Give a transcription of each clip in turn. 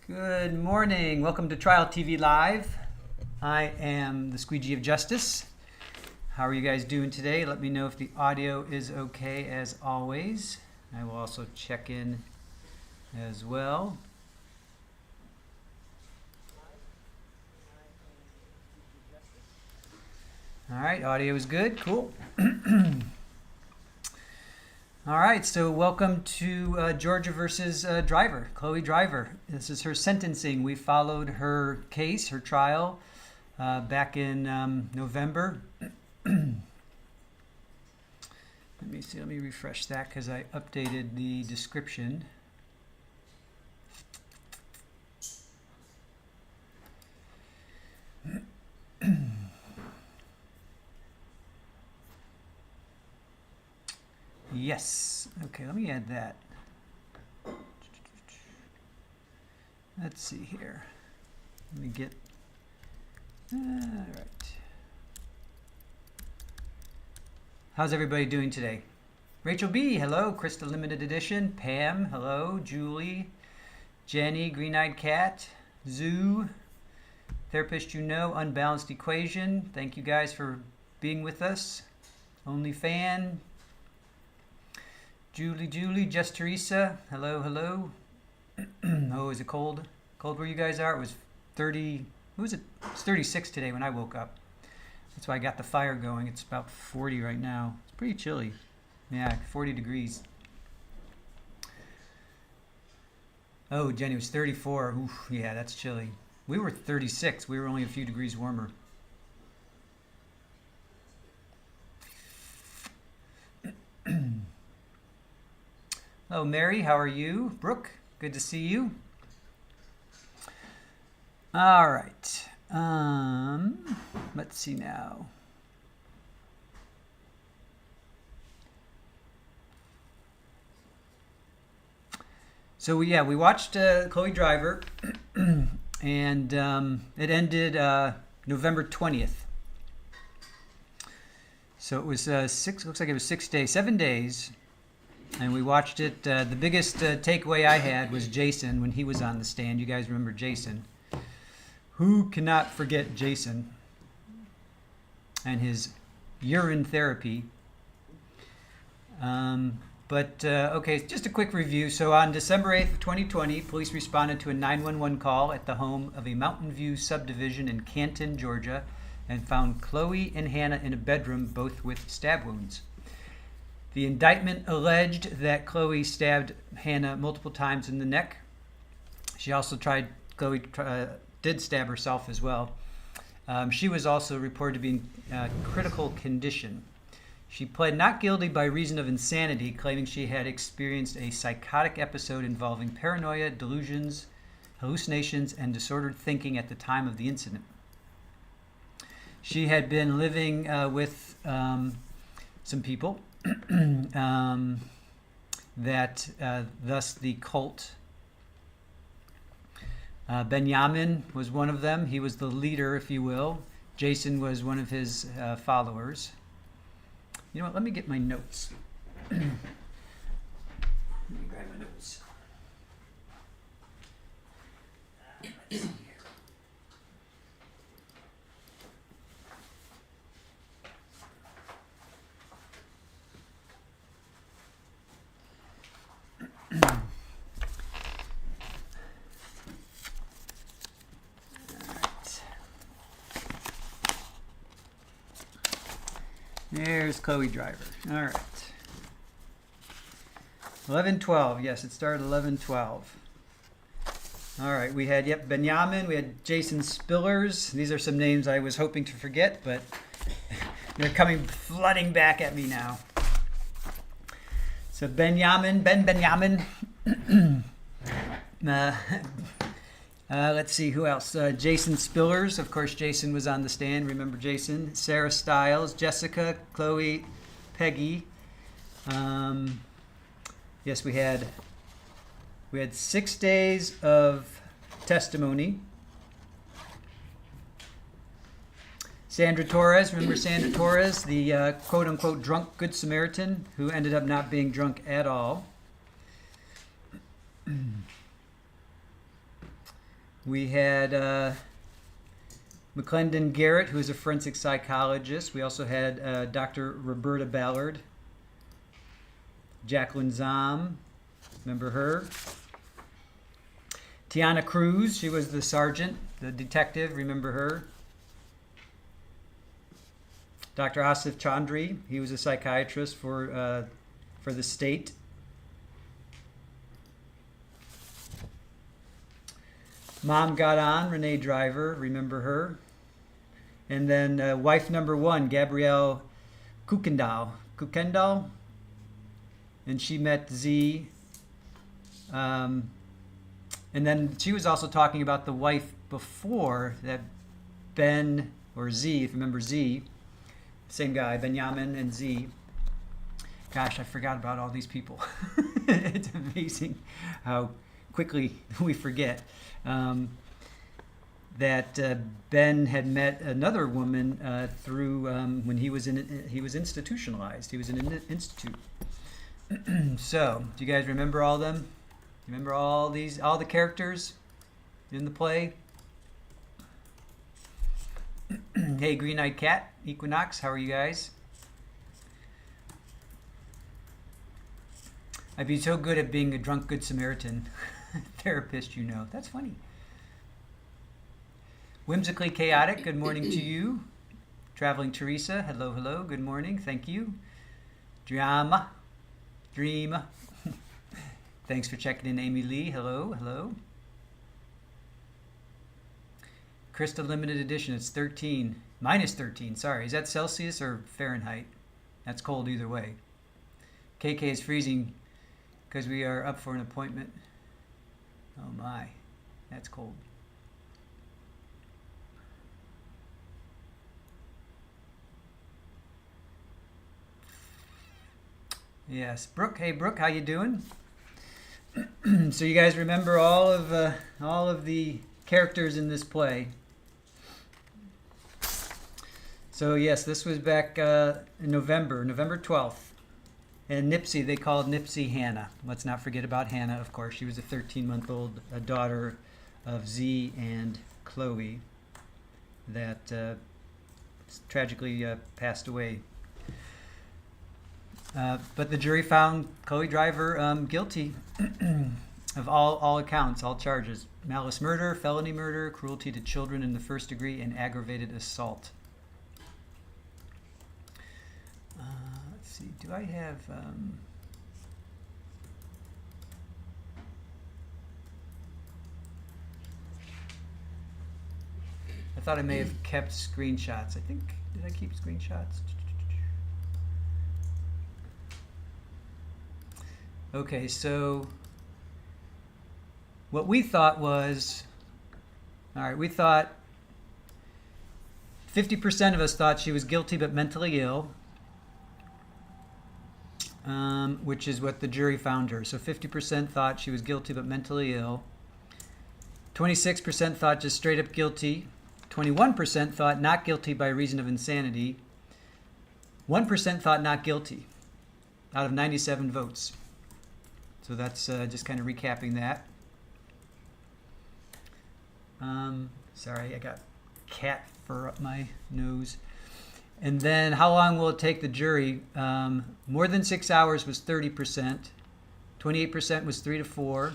Good morning. Welcome to Trial TV Live. I am the Squeegee of Justice. How are you guys doing today? Let me know if the audio is okay as always. I will also check in as well. All right, audio is good. Cool. All right, so welcome to Georgia versus Driver, Chloe Driver. This is her sentencing. We followed her case, her trial, back in November. Let me refresh that because I updated the description. Yes. Okay, let me add that. Let's see here. Let me get... all right. How's everybody doing today? Rachel B, hello. Krista Limited Edition. Pam, hello. Julie. Jenny, Green-Eyed Cat. Zoo. Therapist You Know, Unbalanced Equation. Thank you guys for being with us. Only Fan. Julie, Just Teresa, hello. Oh, is it cold? Cold where you guys are? It was 30, what was it? It's 36 today when I woke up. That's why I got the fire going. It's about 40 right now. It's pretty chilly. Yeah, 40 degrees. Oh, Jenny, it was 34. Oof, yeah, that's chilly. We were 36. We were only a few degrees warmer. Hello, Mary. How are you? Brooke, good to see you. All right. Let's see now. So we watched Chloe Driver, and it ended November 20th. So it was looks like it was 7 days. And we watched it. The biggest takeaway I had was Jason when he was on the stand. You guys remember Jason. Who cannot forget Jason and his urine therapy? Okay, just a quick review. So on December 8th, 2020, police responded to a 911 call at the home of a Mountain View subdivision in Canton, Georgia, and found Chloe and Hannah in a bedroom, both with stab wounds. The indictment alleged that Chloe stabbed Hannah multiple times in the neck. Chloe did stab herself as well. She was also reported to be in critical condition. She pled not guilty by reason of insanity, claiming she had experienced a psychotic episode involving paranoia, delusions, hallucinations, and disordered thinking at the time of the incident. She had been living with some people. Thus the cult. Benjamin was one of them. He was the leader, if you will. Jason was one of his followers. You know what? Let me get my notes. Let me grab my notes. Let's see here. There's Chloe Driver. All right. 11/12. Yes, it started 11/12. All right. We had, Benjamin. We had Jason Spillers. These are some names I was hoping to forget, but they're coming flooding back at me now. So Benjamin. Let's see, who else? Jason Spillers. Of course, Jason was on the stand. Remember Jason? Sarah Stiles, Jessica, Chloe, Peggy. Yes, we had 6 days of testimony. Sandra Torres. Remember Sandra Torres, the quote-unquote drunk Good Samaritan who ended up not being drunk at all. We had McClendon Garrett, who is a forensic psychologist. We also had Dr. Roberta Ballard. Jacqueline Zom, remember her? Tiana Cruz, she was the sergeant, the detective, remember her? Dr. Asif Chandri, he was a psychiatrist for the state. Mom got on, Renee Driver, remember her? And then wife number one, Gabrielle Kukendall, and she met Z. And then she was also talking about the wife before that, Ben, or Z, if you remember Z, same guy, Benjamin and Z. Gosh, I forgot about all these people. It's amazing how quickly we forget. That Ben had met another woman through when he was institutionalized. He was in an institute. So, do you guys remember all of them? Remember all the characters in the play? Hey, Green-Eyed Cat, Equinox, how are you guys? I'd be so good at being a drunk Good Samaritan therapist, you know. That's funny. Whimsically Chaotic, good morning to you. Traveling Teresa, hello, hello, good morning, thank you. Dream. Thanks for checking in, Amy Lee, hello, hello. Krista Limited Edition, it's 13, minus 13, sorry. Is that Celsius or Fahrenheit? That's cold either way. KK is freezing because we are up for an appointment. Oh my, that's cold. Yes, Brooke. Hey, Brooke, how you doing? So you guys remember all of the characters in this play? So yes, this was back in November 12th, and Nipsey. They called Nipsey Hannah. Let's not forget about Hannah, of course. She was a 13-month-old daughter of Z and Chloe that tragically passed away. But the jury found Chloe Driver guilty of all accounts, all charges. Malice murder, felony murder, cruelty to children in the first degree, and aggravated assault. Let's see, do I have... I thought I may have kept screenshots. I think, did I keep screenshots? Okay, so what we thought was, all right, we thought 50% of us thought she was guilty but mentally ill, which is what the jury found her. So 50% thought she was guilty but mentally ill. 26% thought just straight up guilty. 21% thought not guilty by reason of insanity. 1% thought not guilty out of 97 votes. So that's just kind of recapping that. Sorry, I got cat fur up my nose. And then how long will it take the jury? More than 6 hours was 30%. 28% was 3 to 4.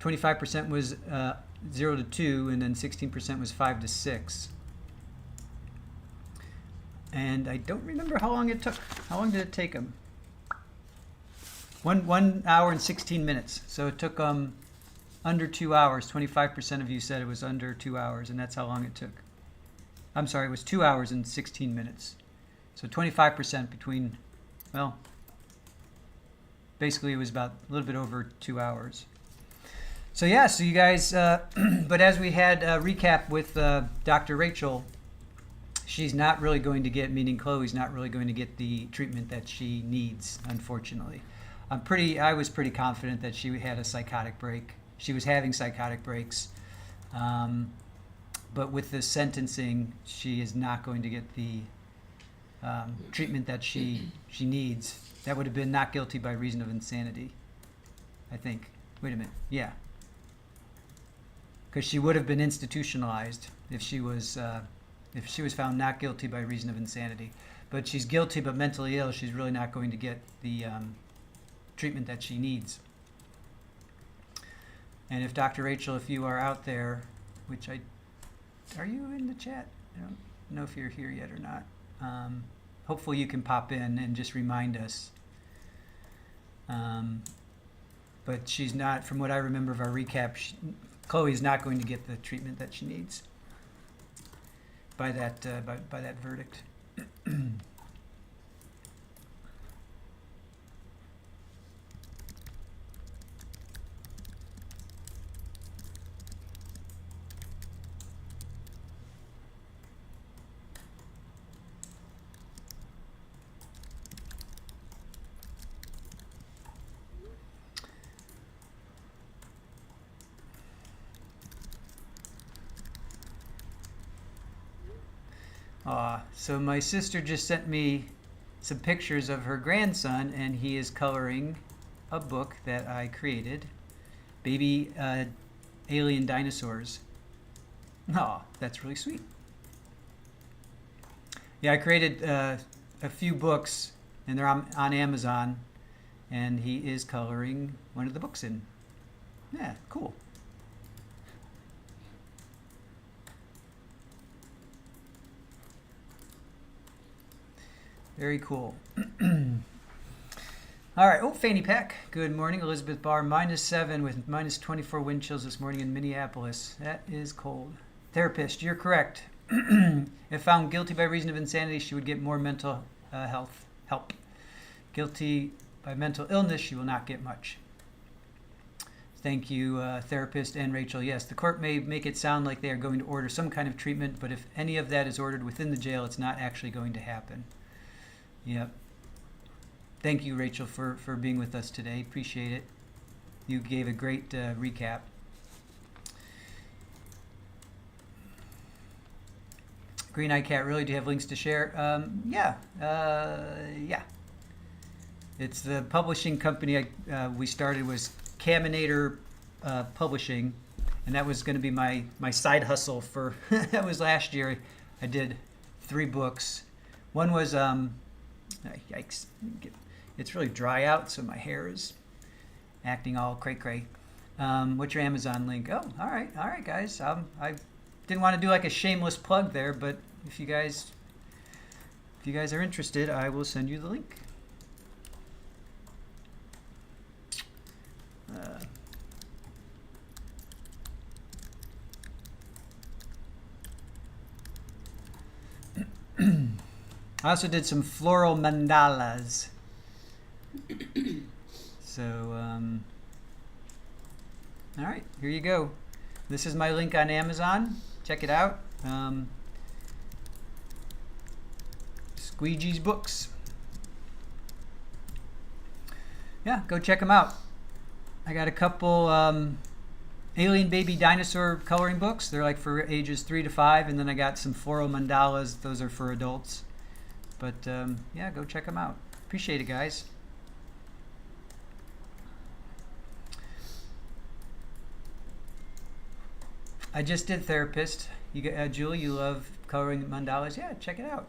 25% was 0 to 2. And then 16% was 5 to 6. And I don't remember how long it took. How long did it take them? 1 hour and 16 minutes. So it took under 2 hours. 25% of you said it was under 2 hours, and that's how long it took. I'm sorry, it was 2 hours and 16 minutes. So 25% between, well, basically it was about a little bit over 2 hours. So yeah, so you guys, but as we had a recap with Dr. Rachel, she's not really going to get, meaning Chloe's not really going to get the treatment that she needs, unfortunately. I was pretty confident that she had a psychotic break. She was having psychotic breaks. But with the sentencing, she is not going to get the treatment that she needs. That would have been not guilty by reason of insanity, I think. Wait a minute. Yeah. because she would have been institutionalized if she was found not guilty by reason of insanity. But she's guilty but mentally ill. She's really not going to get the treatment that she needs. And if Dr. Rachel, if you are out there, are you in the chat? I don't know if you're here yet or not. Hopefully you can pop in and just remind us. But she's not, from what I remember of our recap, Chloe's not going to get the treatment that she needs by that verdict. So my sister just sent me some pictures of her grandson, and he is coloring a book that I created, Baby Alien Dinosaurs. Oh, that's really sweet. Yeah, I created a few books, and they're on Amazon, and he is coloring one of the books in. Yeah, cool. Very cool. All right. Oh, Fanny Peck. Good morning. Elizabeth Barr, -7 with -24 wind chills this morning in Minneapolis. That is cold. Therapist, you're correct. If found guilty by reason of insanity, she would get more mental health help. Guilty by mental illness, she will not get much. Thank you, therapist and Rachel. Yes, the court may make it sound like they are going to order some kind of treatment, but if any of that is ordered within the jail, it's not actually going to happen. Yep. Thank you, Rachel, for being with us today. Appreciate it. You gave a great recap. Green Eye Cat, really? Do you have links to share? Yeah. It's the publishing company we started was Caminator Publishing, and that was going to be my side hustle for, that was last year. I did 3 books. One was, yikes, it's really dry out, so my hair is acting all cray-cray. What's your Amazon link? Oh, all right, guys. I didn't want to do like a shameless plug there, but if you guys are interested, I will send you the link. I also did some floral mandalas. So, all right, here you go. This is my link on Amazon. Check it out. Squeegee's books. Yeah, go check them out. I got a couple alien baby dinosaur coloring books. They're like for ages 3 to 5, and then I got some floral mandalas. Those are for adults. But yeah, go check them out. Appreciate it, guys. I just did therapist. Julie, you love coloring mandalas? Yeah, check it out.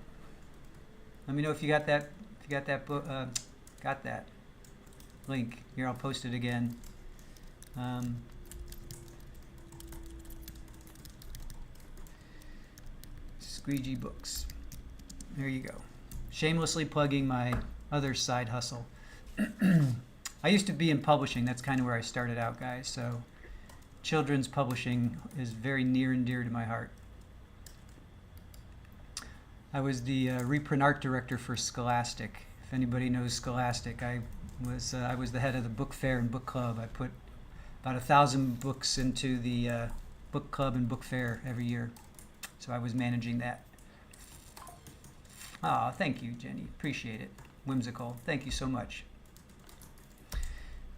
Let me know if you got that. If you got that book, got that link. Here, I'll post it again. Squeegee books. There you go. Shamelessly plugging my other side hustle. I used to be in publishing. That's kind of where I started out, guys. So children's publishing is very near and dear to my heart. I was the reprint art director for Scholastic. If anybody knows Scholastic, I was the head of the book fair and book club. I put about 1,000 books into the book club and book fair every year. So I was managing that. Oh, thank you, Jenny. Appreciate it. Whimsical. Thank you so much.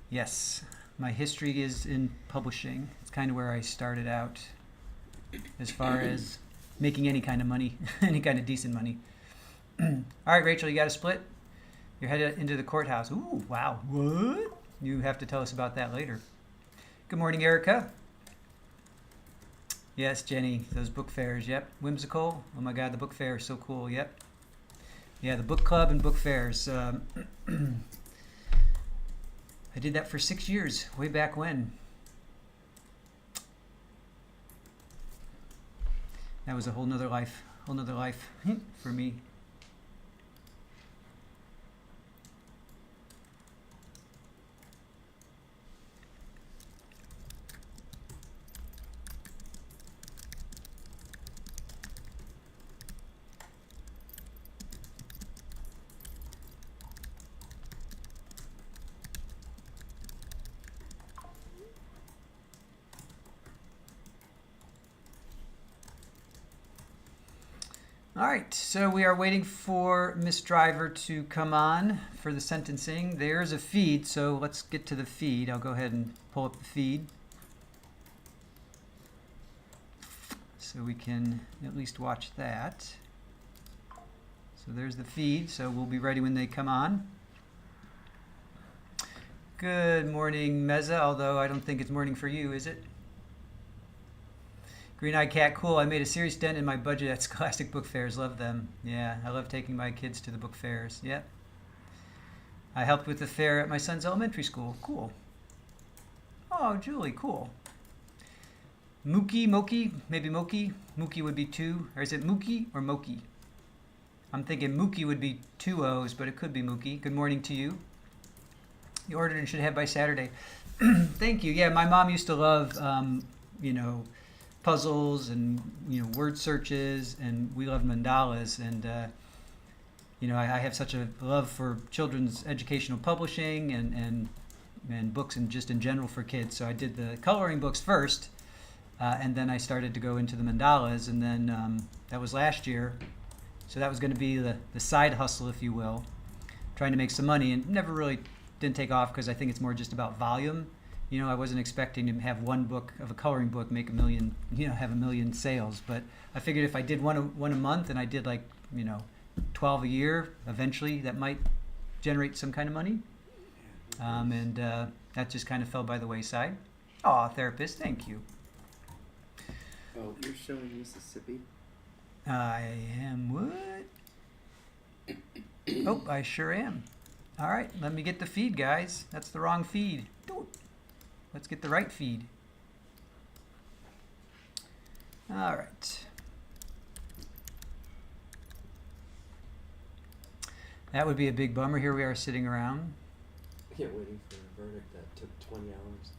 Yes, my history is in publishing. It's kind of where I started out as far as making any kind of money, any kind of decent money. All right, Rachel, you got a split? You're headed into the courthouse. Ooh, wow. What? You have to tell us about that later. Good morning, Erica. Yes, Jenny, those book fairs, yep. Whimsical, oh my God, the book fair is so cool, yep. Yeah, the book club and book fairs. I did that for 6 years, way back when. That was a whole nother life for me. All right, so we are waiting for Miss Driver to come on for the sentencing. There's a feed, so let's get to the feed. I'll go ahead and pull up the feed so we can at least watch that. So there's the feed, so we'll be ready when they come on. Good morning, Meza, although I don't think it's morning for you, is it? Green-eyed cat, cool. I made a serious dent in my budget at Scholastic Book Fairs. Love them. Yeah, I love taking my kids to the book fairs. Yep. I helped with the fair at my son's elementary school. Cool. Oh, Julie, cool. Mookie, Moki, maybe Moki. Mookie would be 2. Or is it Mookie or Moki? I'm thinking Mookie would be 2 O's, but it could be Mookie. Good morning to you. You ordered and should have by Saturday. Thank you. Yeah, my mom used to love, puzzles and word searches, and we love mandalas, and I have such a love for children's educational publishing and books and just in general for kids. So I did the coloring books first, and then I started to go into the mandalas, and then that was last year. So that was going to be the side hustle, if you will, trying to make some money, and never really didn't take off because I think it's more just about volume. I wasn't expecting to have one book of a coloring book make 1 million, have 1 million sales. But I figured if I did one a month and I did 12 a year, eventually that might generate some kind of money. And that just kind of fell by the wayside. Aw, therapist, thank you. Oh, you're showing Mississippi? I am what? Oh, I sure am. All right, let me get the feed, guys. That's the wrong feed. Let's get the right feed. All right. That would be a big bummer. Here we are sitting around. Yeah, waiting for a verdict that took 20 hours.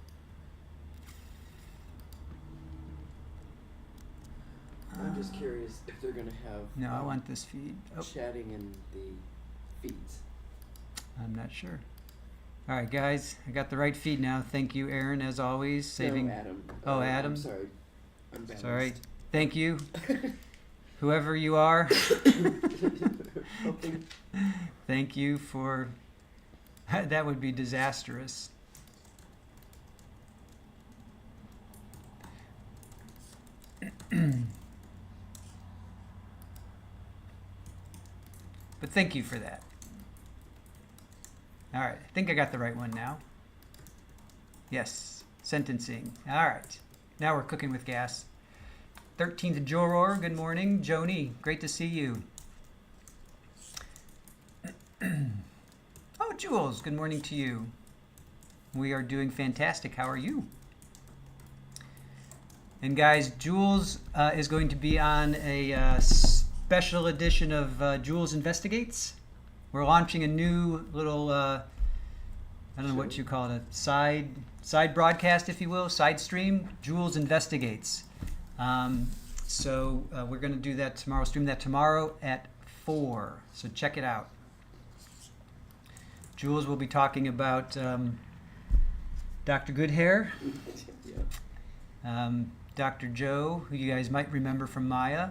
I'm just curious if they're going to have... No, I want this feed. Oh. Chatting in the feeds. I'm not sure. All right, guys, I got the right feed now. Thank you, Aaron, as always. Saving. No, Adam. Oh, Adam. I'm sorry. I'm balanced. Sorry. Thank you, whoever you are. Thank you for. That would be disastrous. But thank you for that. All right, I think I got the right one now. Yes, sentencing. All right, now we're cooking with gas. 13th juror, good morning. Joni, great to see you. Oh, Jules, good morning to you. We are doing fantastic. How are you? And guys, Jules is going to be on a special edition of Jules Investigates. We're launching a new little, I don't know what you call it, a side broadcast, if you will, side stream, Jules Investigates. So we're going to do that tomorrow, stream that tomorrow at 4. So check it out. Jules will be talking about Dr. Goodhair, Dr. Joe, who you guys might remember from Maya.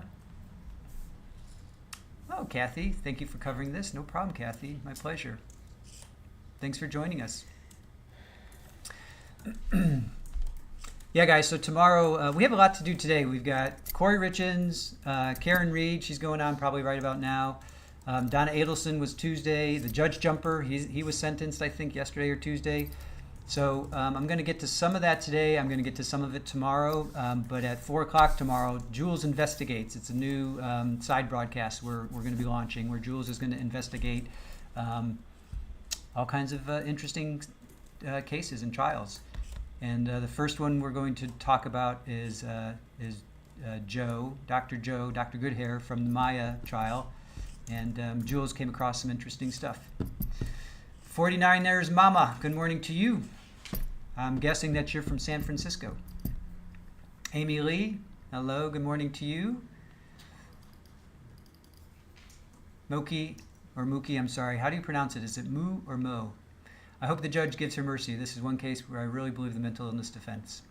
Oh, Kathy, thank you for covering this. No problem, Kathy. My pleasure. Thanks for joining us. Yeah, guys, so tomorrow, we have a lot to do today. We've got Corey Richens, Karen Reed, she's going on probably right about now. Donna Adelson was Tuesday. The Judge Jumper, he was sentenced, I think, yesterday or Tuesday. So I'm going to get to some of that today. I'm going to get to some of it tomorrow. But at 4 o'clock tomorrow, Jules Investigates. It's a new side broadcast we're going to be launching where Jules is going to investigate all kinds of interesting cases and trials. And the first one we're going to talk about is Joe, Dr. Goodhair from the Maya trial. And Jules came across some interesting stuff. 49ers Mama, good morning to you. I'm guessing that you're from San Francisco. Amy Lee, hello, good morning to you. Mookie, I'm sorry, how do you pronounce it? Is it Moo or Mo? I hope the judge gives her mercy. This is one case where I really believe the mental illness defense.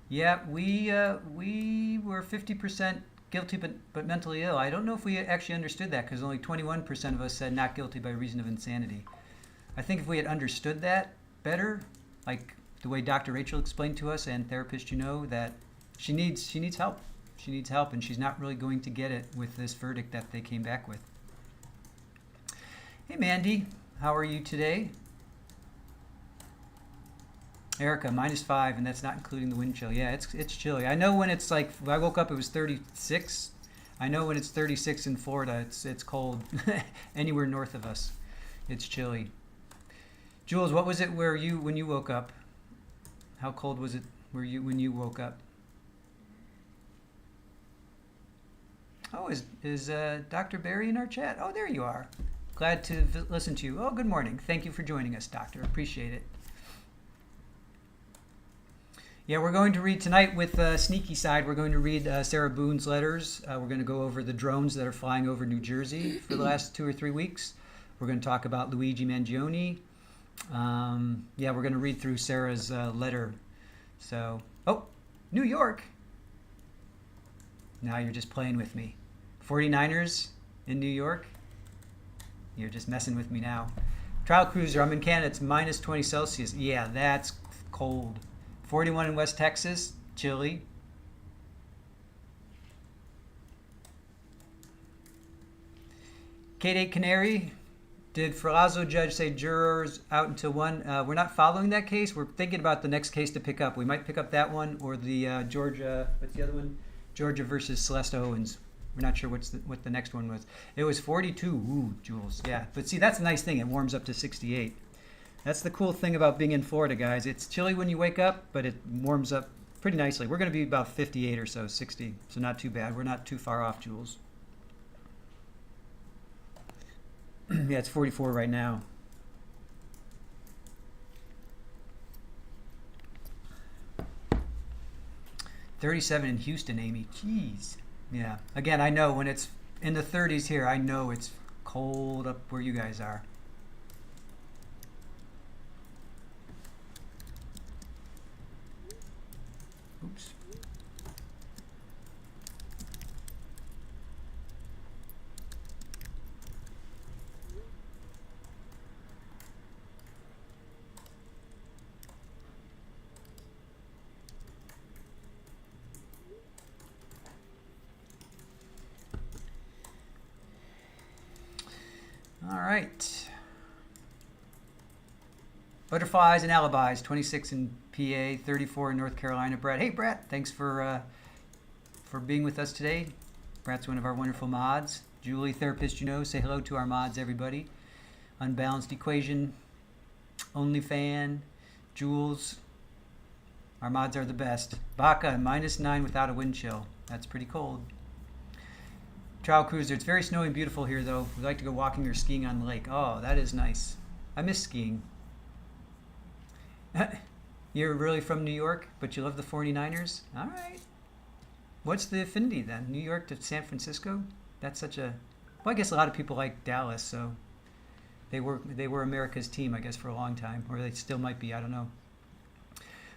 Yeah, we were 50% guilty but mentally ill. I don't know if we actually understood that because only 21% of us said not guilty by reason of insanity. I think if we had understood that better, like the way Dr. Rachel explained to us and therapists, you know, that she needs help. She needs help, and she's not really going to get it with this verdict that they came back with. Hey, Mandy, how are you today? Erica, -5, and that's not including the wind chill. Yeah, it's chilly. I know when it's like, when I woke up, it was 36. I know when it's 36 in Florida, it's cold. Anywhere north of us, it's chilly. Jules, what was it when you woke up? How cold was it when you woke up? Oh, is Dr. Barry in our chat? Oh, there you are. Glad to listen to you. Oh, good morning. Thank you for joining us, Doctor. Appreciate it. Yeah, we're going to read tonight with Sneaky Side. We're going to read Sarah Boone's letters. We're going to go over the drones that are flying over New Jersey for the last 2 or 3 weeks. We're going to talk about Luigi Mangione. Yeah, we're going to read through Sarah's letter. So, oh, New York. Now you're just playing with me. 49ers in New York. You're just messing with me now. Trial cruiser, I'm in Canada. It's -20 Celsius. Yeah, that's cold. 41 in West Texas, chilly. K-8 Canary, did Ferrazzo judge say jurors out until 1? We're not following that case. We're thinking about the next case to pick up. We might pick up that one or the Georgia, what's the other one? Georgia versus Celeste Owens. We're not sure what the next one was. It was 42. Ooh, Jules. Yeah, but see, that's a nice thing. It warms up to 68. That's the cool thing about being in Florida, guys. It's chilly when you wake up, but it warms up pretty nicely. We're going to be about 58 or so, 60. So not too bad. We're not too far off, Jules. Yeah, it's 44 right now. $37 in Houston, Amy. Jeez. Yeah. Again, I know when it's in the 30s here, I know it's cold up where you guys are. Oops. All right. Butterflies and alibis, 26 in PA, 34 in North Carolina. Brett, hey Brett, thanks for being with us today. Brett's one of our wonderful mods. Julie, therapist, you know, say hello to our mods, everybody. Unbalanced Equation, OnlyFan, Jules. Our mods are the best. Baca, -9 without a wind chill. That's pretty cold. Trial cruiser, it's very snowy and beautiful here though. We'd like to go walking or skiing on the lake. Oh, that is nice. I miss skiing. You're really from New York, but you love the 49ers? All right. What's the affinity then? New York to San Francisco? That's such a... Well, I guess a lot of people like Dallas, so they were America's team, I guess, for a long time. Or they still might be, I don't know.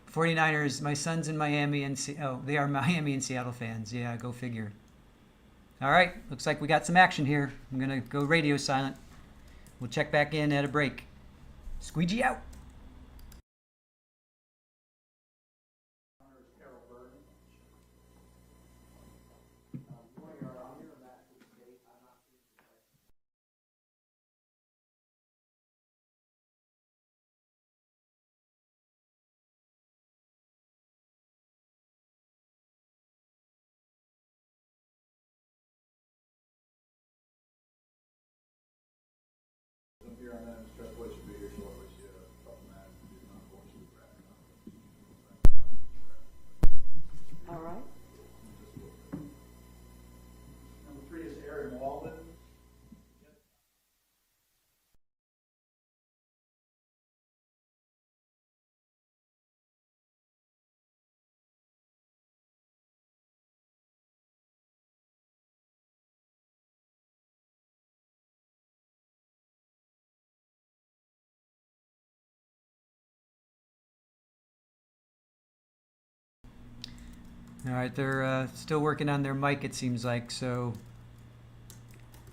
49ers, my son's in Miami and... Oh, they are Miami and Seattle fans. Yeah, go figure. All right, looks like we got some action here. I'm going to go radio silent. We'll check back in at a break. Squeegee out. here on that, Mr. President, should be here shortly. She had a couple matters to do, unfortunately, wrapping up. All right. Number 3 is Aaron Walden. All right, they're still working on their mic, it seems like, so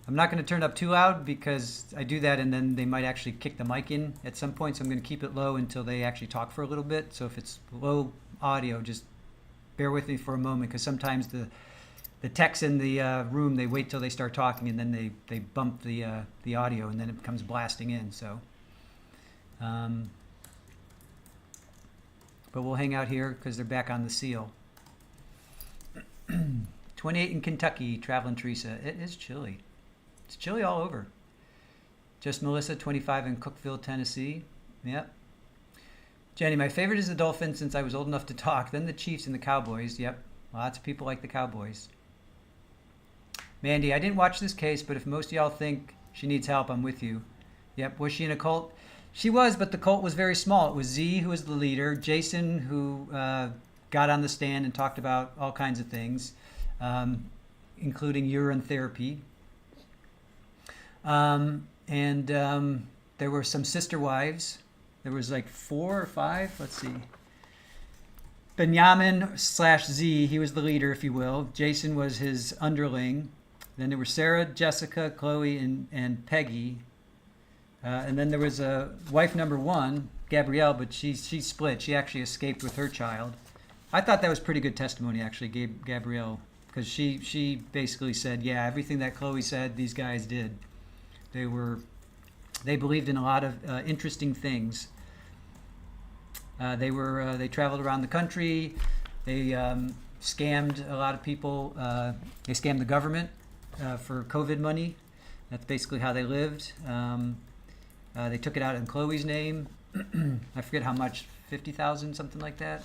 I'm not going to turn it up too loud because I do that and then they might actually kick the mic in at some point, so I'm going to keep it low until they actually talk for a little bit. So if it's low audio, just bear with me for a moment, because sometimes the techs in the room, they wait till they start talking and then they bump the audio and then it comes blasting in. So, but we'll hang out here because they're back on the seal. 28 in Kentucky, traveling Teresa. It is chilly. It's chilly all over. Just Melissa, 25 in Cookeville, Tennessee. Yep. Jenny, my favorite is the Dolphins since I was old enough to talk. Then the Chiefs and the Cowboys. Yep. Lots of people like the Cowboys. Mandy, I didn't watch this case, but if most of y'all think she needs help, I'm with you. Yep. Was she in a cult? She was, but the cult was very small. It was Z who was the leader, Jason who got on the stand and talked about all kinds of things, including urine therapy. There were some sister wives. There was like 4 or 5. Let's see. Benjamin/Z, he was the leader, if you will. Jason was his underling. Then there were Sarah, Jessica, Chloe, and Peggy. And then there was a wife number 1, Gabrielle, but she split. She actually escaped with her child. I thought that was pretty good testimony, actually, Gabrielle, because she basically said, yeah, everything that Chloe said, these guys did. They believed in a lot of interesting things. They traveled around the country. They scammed a lot of people. They scammed the government for COVID money. That's basically how they lived. They took it out in Chloe's name. I forget how much, 50,000, something like that.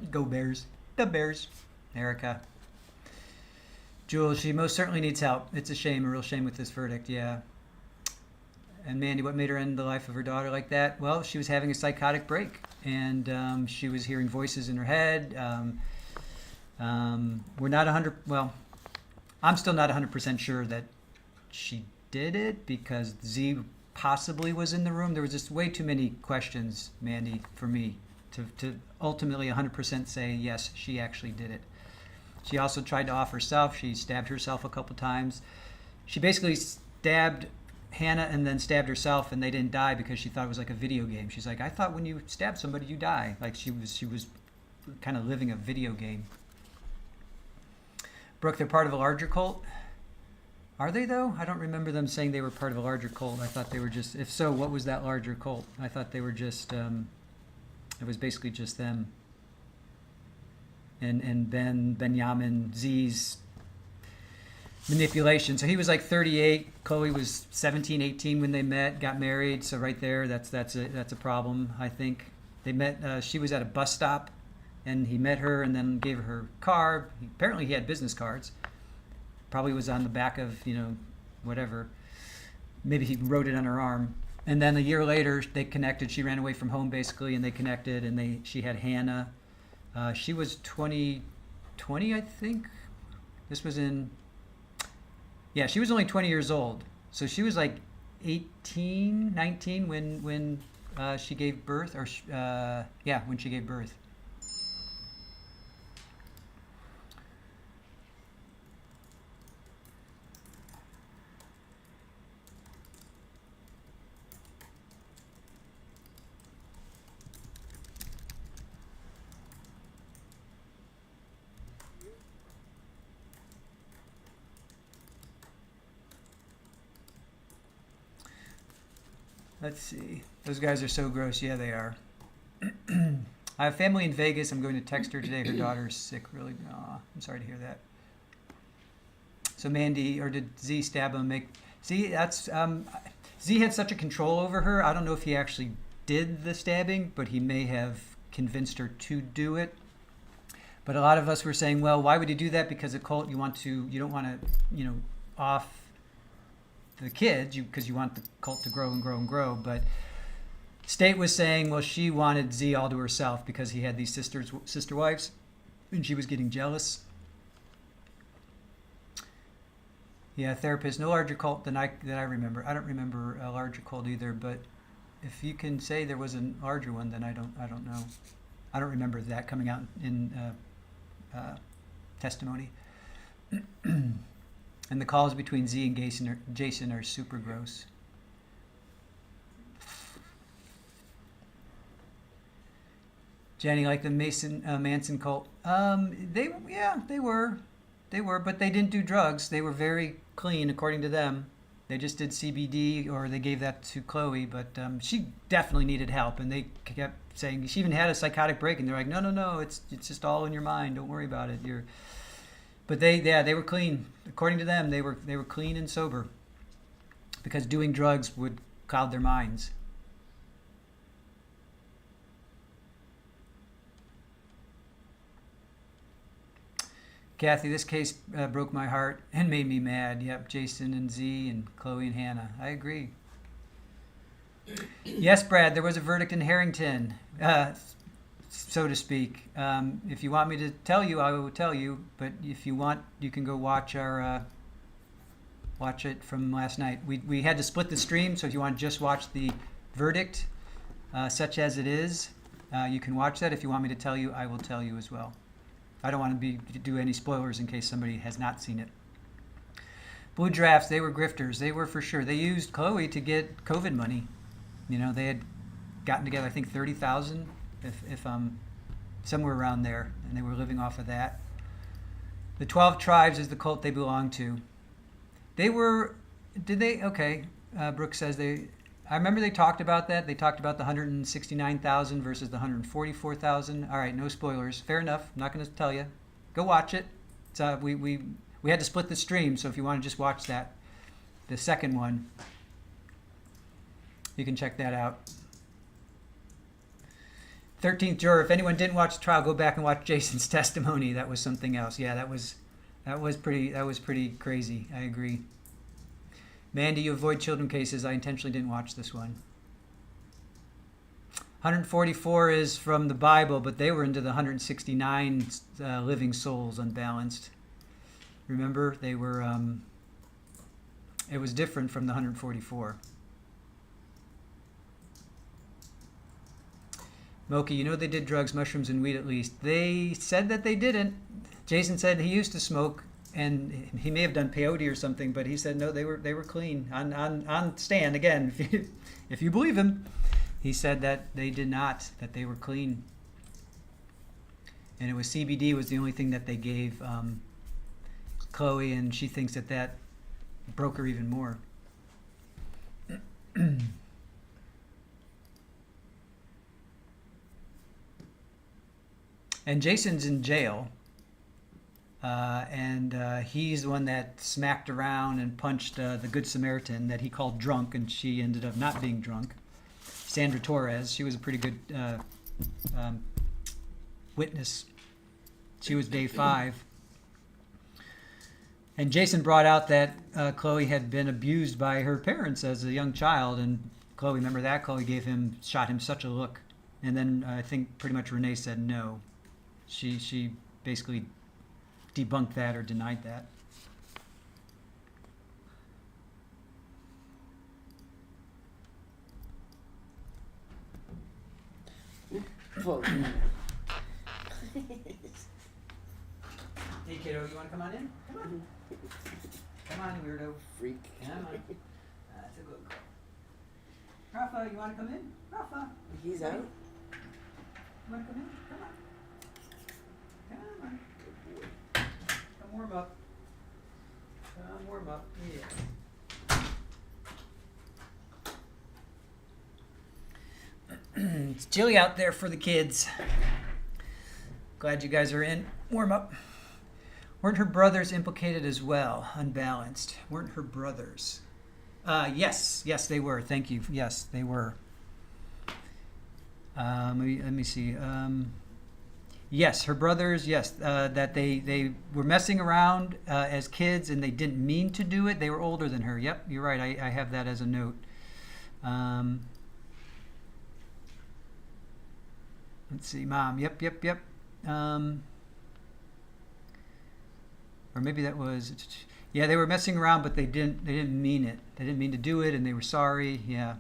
Go Bears. The Bears. Erica. Jules, she most certainly needs help. It's a shame, a real shame with this verdict, yeah. And Mandy, what made her end the life of her daughter like that? Well, she was having a psychotic break, and she was hearing voices in her head. We're not 100, well, I'm still not 100% sure that she did it because Z possibly was in the room. There was just way too many questions, Mandy, for me to ultimately 100% say, yes, she actually did it. She also tried to off herself. She stabbed herself a couple times. She basically stabbed Hannah and then stabbed herself, and they didn't die because she thought it was like a video game. She's like, I thought when you stab somebody, you die. Like she was kind of living a video game. Brooke, they're part of a larger cult. Are they, though? I don't remember them saying they were part of a larger cult. I thought they were just, if so, what was that larger cult? I thought they were just, it was basically just them. And Benjamin Z's manipulation. So he was like 38. Chloe was 17, 18 when they met, got married. So right there, that's a problem, I think. They met, she was at a bus stop, and he met her and then gave her her car. Apparently he had business cards. Probably was on the back of, whatever. Maybe he wrote it on her arm. And then a year later, they connected. She ran away from home, basically, and they connected, and she had Hannah. She was 20, I think. This was in, yeah, she was only 20 years old. So she was like 18, 19 when she gave birth, or when she gave birth. Let's see. Those guys are so gross. Yeah, they are. I have family in Vegas. I'm going to text her today. Her daughter is sick, really. Aw, I'm sorry to hear that. So Mandy, or did Z stab him? See, that's Z had such a control over her. I don't know if he actually did the stabbing, but he may have convinced her to do it. But a lot of us were saying, well, why would he do that? Because a cult, you don't want to, off the kids, because you want the cult to grow and grow and grow. But State was saying, well, she wanted Z all to herself because he had these sister wives, and she was getting jealous. Yeah, therapist, no larger cult that I remember. I don't remember a larger cult either, but if you can say there was a larger one, then I don't know. I don't remember that coming out in testimony. And the calls between Z and Jason are super gross. Jenny, like the Manson cult. They were, but they didn't do drugs. They were very clean, according to them. They just did CBD, or they gave that to Chloe, but she definitely needed help, and they kept saying, she even had a psychotic break, and they're like, no, it's just all in your mind. Don't worry about it. But they were clean. According to them, they were clean and sober, because doing drugs would cloud their minds. Kathy, this case broke my heart and made me mad. Yep, Jason and Z and Chloe and Hannah. I agree. Yes, Brad, there was a verdict in Harrington, so to speak. If you want me to tell you, I will tell you. But if you want, you can go watch watch it from last night. We had to split the stream, so if you want to just watch the verdict, such as it is, you can watch that. If you want me to tell you, I will tell you as well. I don't want to do any spoilers in case somebody has not seen it. Blue Drafts, they were grifters. They were for sure. They used Chloe to get COVID money. They had gotten together, I think, 30,000, if somewhere around there, and they were living off of that. The 12 Tribes is the cult they belonged to. Okay, Brooke says I remember they talked about that. They talked about the 169,000 versus the 144,000. All right, no spoilers. Fair enough. I'm not going to tell you. Go watch it. We had to split the stream, so if you want to just watch that, the second one, you can check that out. 13th juror. If anyone didn't watch the trial, go back and watch Jason's testimony. That was something else. Yeah, that was pretty crazy. I agree. Mandy, you avoid children cases. I intentionally didn't watch this one. 144 is from the Bible, but they were into the 169 living souls unbalanced. Remember, they were. It was different from the 144. Moki, they did drugs, mushrooms, and weed at least. They said that they didn't. Jason said he used to smoke. And he may have done peyote or something, but he said no, they were clean on stand. Again, if you believe him, he said that they did not, that they were clean. And it was CBD was the only thing that they gave Chloe, and she thinks that broke her even more. And Jason's in jail. And he's the one that smacked around and punched the Good Samaritan that he called drunk, and she ended up not being drunk. Sandra Torres, she was a pretty good witness. She was day 5. And Jason brought out that Chloe had been abused by her parents as a young child, and Chloe, remember that? Chloe shot him such a look. And then I think pretty much Renee said no. She basically debunked that or denied that. Hey kiddo, you want to come on in? Come on. Come on, weirdo. Freak. Come on. That's a good girl. Rafa, you want to come in? Rafa. He's out. You want to come in? Come on. Come on. Good boy. Come warm up. Come warm up. Yeah. It's chilly out there for the kids. Glad you guys are in. Warm up. Weren't her brothers implicated as well? Unbalanced. Weren't her brothers? Yes, they were. Thank you. Yes, they were. Let me see. Yes, her brothers. Yes, that they were messing around as kids and they didn't mean to do it. They were older than her. Yep, you're right. I have that as a note. Let's see, mom. Yep. Or maybe that was. Yeah, they were messing around, but they didn't mean it. They didn't mean to do it, and they were sorry. Yeah.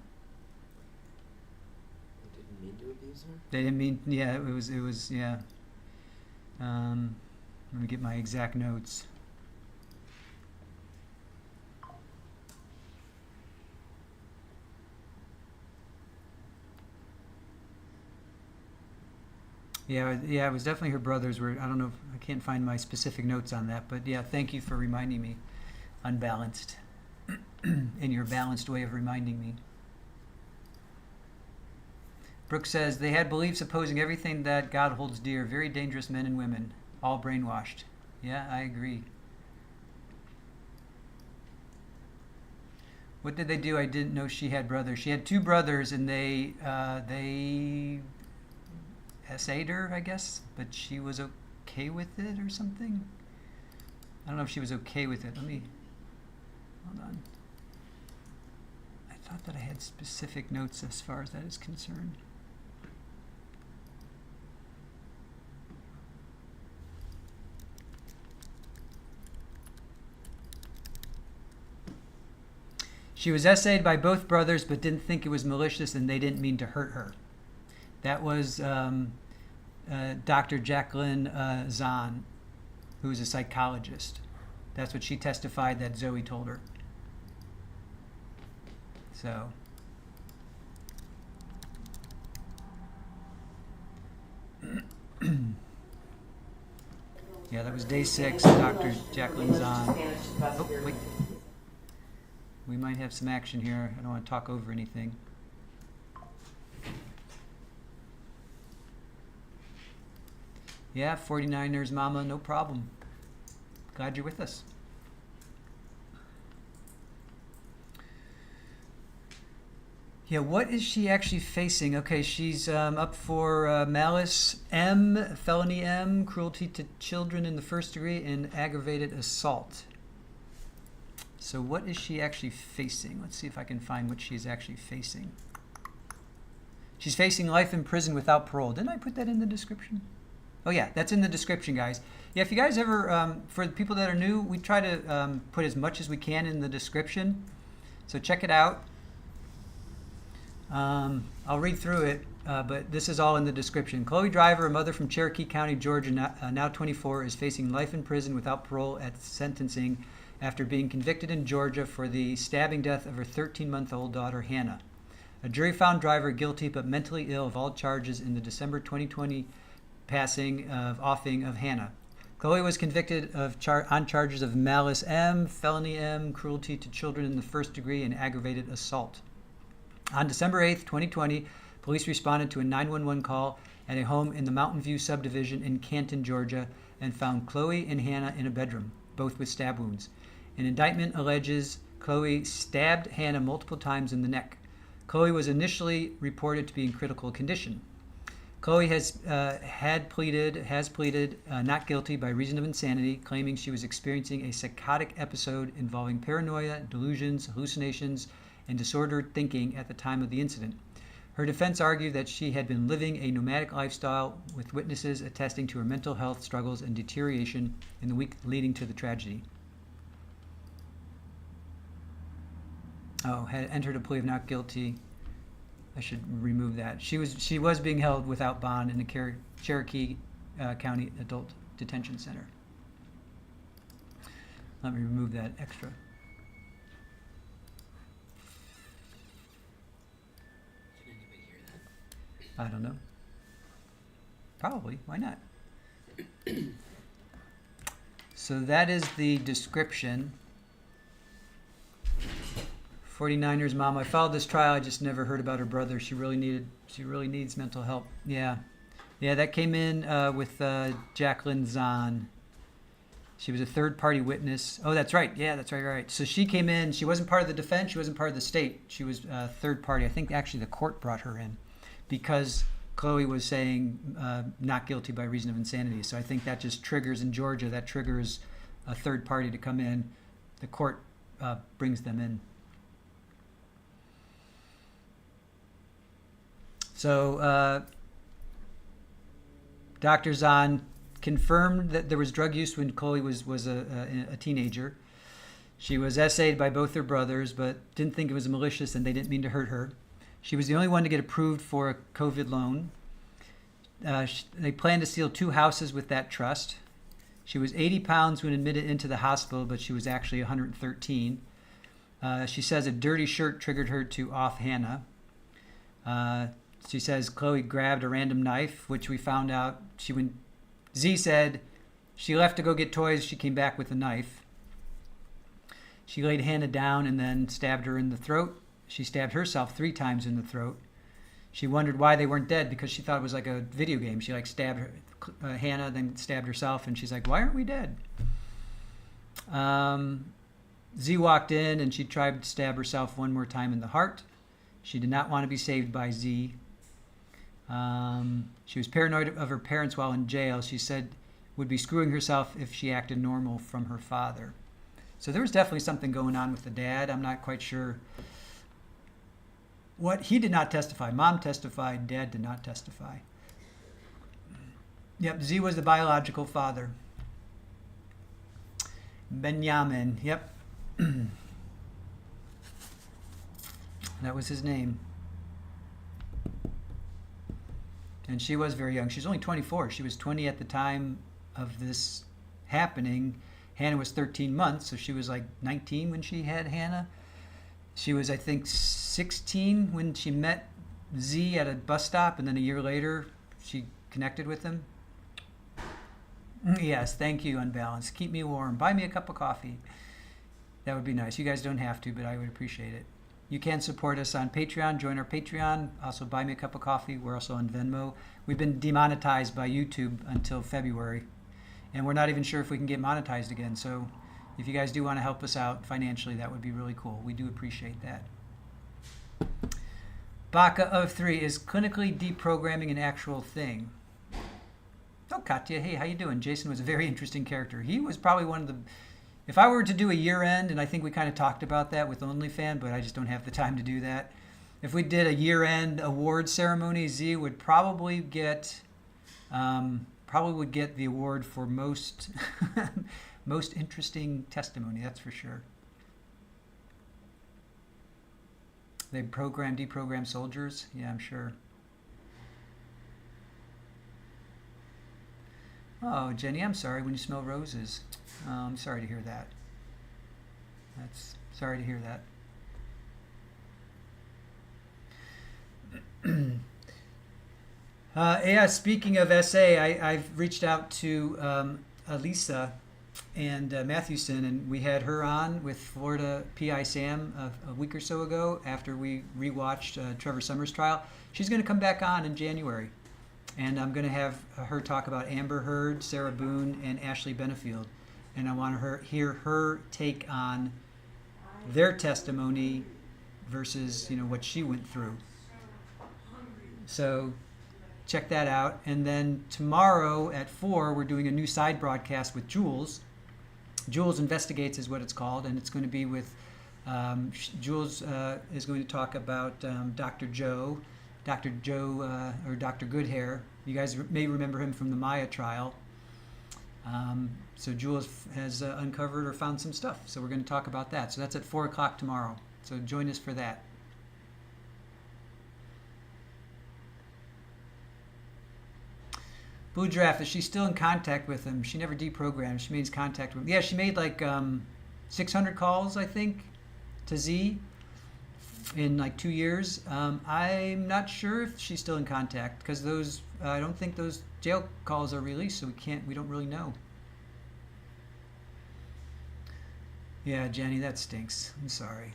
They didn't mean to abuse her? They didn't mean. Yeah, it was. Yeah. Let me get my exact notes. Yeah, it was definitely her brothers. I don't know, I can't find my specific notes on that, but yeah, thank you for reminding me. Unbalanced. In your balanced way of reminding me. Brooke says, they had beliefs opposing everything that God holds dear. Very dangerous men and women. All brainwashed. Yeah, I agree. What did they do? I didn't know she had brothers. She had two brothers, and they essayed her, I guess, but she was okay with it or something. I don't know if she was okay with it. Hold on. I thought that I had specific notes as far as that is concerned. She was essayed by both brothers, but didn't think it was malicious, and they didn't mean to hurt her. That was Dr. Jacqueline Zahn, who is a psychologist. That's what she testified that Zoe told her. So. Yeah, that was day 6, Dr. Jacqueline Zahn. Oh, wait. We might have some action here. I don't want to talk over anything. Yeah, 49ers, mama, no problem. Glad you're with us. Yeah, what is she actually facing? Okay, she's up for malice M, felony M, cruelty to children in the first degree, and aggravated assault. So what is she actually facing? Let's see if I can find what she's actually facing. She's facing life in prison without parole. Didn't I put that in the description? Oh yeah, that's in the description, guys. Yeah, if you guys ever, for the people that are new, we try to put as much as we can in the description. So check it out. I'll read through it, but this is all in the description. Chloe Driver, a mother from Cherokee County, Georgia, now 24, is facing life in prison without parole at sentencing after being convicted in Georgia for the stabbing death of her 13-month-old daughter, Hannah. A jury found Driver guilty but mentally ill of all charges in the December 2020 offing of Hannah. Chloe was convicted on charges of malice M, felony M, cruelty to children in the first degree, and aggravated assault. On December 8th, 2020, police responded to a 911 call at a home in the Mountain View subdivision in Canton, Georgia, and found Chloe and Hannah in a bedroom, both with stab wounds. An indictment alleges Chloe stabbed Hannah multiple times in the neck. Chloe was initially reported to be in critical condition. Chloe has pleaded not guilty by reason of insanity, claiming she was experiencing a psychotic episode involving paranoia, delusions, hallucinations, and disordered thinking at the time of the incident. Her defense argued that she had been living a nomadic lifestyle, with witnesses attesting to her mental health struggles and deterioration in the week leading to the tragedy. Had entered a plea of not guilty. I should remove that. She was being held without bond in the Cherokee County Adult Detention Center. Let me remove that extra. Can anybody hear that? I don't know. Probably. Why not? So that is the description. 49ers mom. I followed this trial. I just never heard about her brother. She really needs mental help. Yeah, that came in with Jacqueline Zahn. She was a third-party witness. Oh, that's right. Yeah, that's right. Right. So she came in. She wasn't part of the defense. She wasn't part of the state. She was a third party. I think actually the court brought her in because Chloe was saying not guilty by reason of insanity. So I think that just triggers in Georgia. That triggers a third party to come in. The court brings them in. So Dr. Zahn confirmed that there was drug use when Chloe was a teenager. She was essayed by both her brothers, but didn't think it was malicious and they didn't mean to hurt her. She was the only one to get approved for a COVID loan. They planned to steal 2 houses with that trust. She was 80 pounds when admitted into the hospital, but she was actually 113. She says a dirty shirt triggered her to off Hannah. She says Chloe grabbed a random knife, which we found out Z said she left to go get toys. She came back with a knife. She laid Hannah down and then stabbed her in the throat. She stabbed herself 3 times in the throat. She wondered why they weren't dead because she thought it was like a video game. She stabbed Hannah, then stabbed herself, and she's like, "Why aren't we dead?" Z walked in and she tried to stab herself 1 more time in the heart. She did not want to be saved by Z. She was paranoid of her parents while in jail. She said would be screwing herself if she acted normal from her father. So there was definitely something going on with the dad. I'm not quite sure what. He did not testify. Mom testified. Dad did not testify. Yep, Z was the biological father. Benjamin. Yep. That was his name. And she was very young. She's only 24. She was 20 at the time of this happening. Hannah was 13 months, so she was like 19 when she had Hannah. She was, I think, 16 when she met Z at a bus stop, and then a year later, she connected with him. Yes, thank you, Unbalanced. Keep me warm. Buy me a cup of coffee. That would be nice. You guys don't have to, but I would appreciate it. You can support us on Patreon. Join our Patreon. Also, buy me a cup of coffee. We're also on Venmo. We've been demonetized by YouTube until February, and we're not even sure if we can get monetized again. So if you guys do want to help us out financially, that would be really cool. We do appreciate that. Baka of 3, is clinically deprogramming an actual thing? Oh, Katya, hey, how you doing? Jason was a very interesting character. He was probably one of the... If I were to do a year-end, and I think we kind of talked about that with OnlyFans, but I just don't have the time to do that. If we did a year-end award ceremony, Z would probably get the award for most most interesting testimony. That's for sure. They deprogram soldiers. Yeah, I'm sure. Oh, Jenny, I'm sorry when you smell roses. I'm sorry to hear that. Sorry to hear that. Yeah, speaking of SA, I've reached out to Elisa and Mathewson, and we had her on with Florida PI Sam a week or so ago after we rewatched Trevor Summers' trial. She's going to come back on in January, and I'm going to have her talk about Amber Heard, Sarah Boone, and Ashley Benefield, and I want to hear her take on their testimony versus what she went through. So check that out. And then tomorrow at 4, we're doing a new side broadcast with Jules. Jules Investigates is what it's called, and it's going to be with Jules is going to talk about Dr. Joe or Dr. Goodhair. You guys may remember him from the Maya trial. So Jules has uncovered or found some stuff. So we're going to talk about that. So that's at 4 o'clock tomorrow. So join us for that. Blue Giraffe, is she still in contact with him? She never deprogrammed. She made contact with him. Yeah, she made like 600 calls, I think, to Z in like 2 years. I'm not sure if she's still in contact because those I don't think those jail calls are released, so we don't really know. Yeah, Jenny, that stinks. I'm sorry.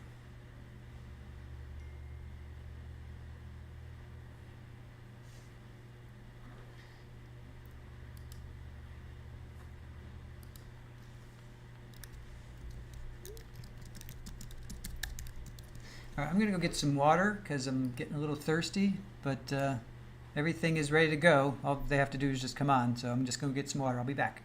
All right, I'm gonna go get some water because I'm getting a little thirsty, but everything is ready to go. All they have to do is just come on, so I'm just gonna get some water. I'll be back.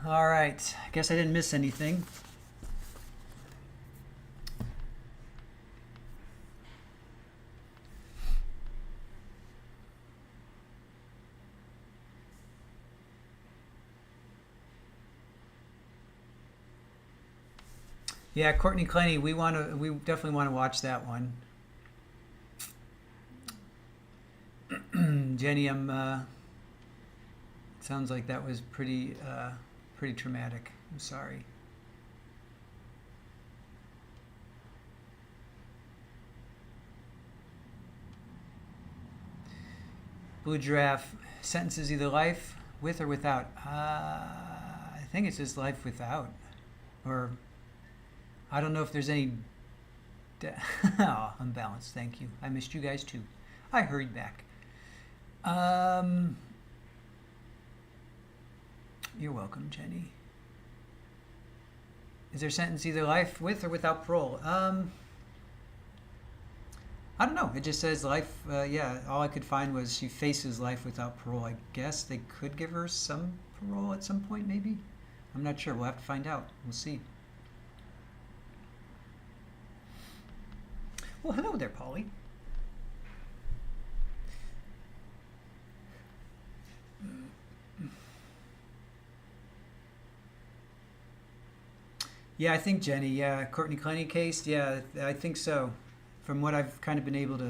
All right, I guess I didn't miss anything. Yeah, Courtney Clenny, we definitely want to watch that one. Jenny, sounds like that was pretty traumatic. I'm sorry. Blue Giraffe, sentences either life with or without. I think it's just life without, or I don't know if there's any. Oh, unbalanced. Thank you. I missed you guys too. I hurried back. You're welcome, Jenny. Is there sentence either life with or without parole? I don't know. It just says life. Yeah, all I could find was she faces life without parole. I guess they could give her some parole at some point, maybe. I'm not sure. We'll have to find out. We'll see. Well, hello there, Polly. Yeah, I think Jenny. Yeah, Courtney Clenny case. Yeah, I think so. From what I've kind of been able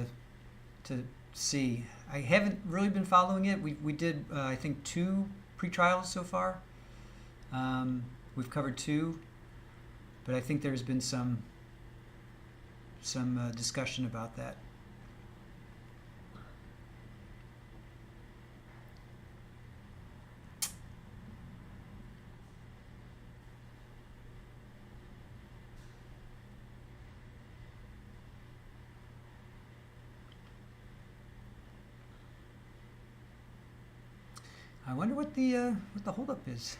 to see, I haven't really been following it. We did I think 2 pre-trials so far. We've covered 2. but I think there's been some discussion about that. I wonder what the holdup is.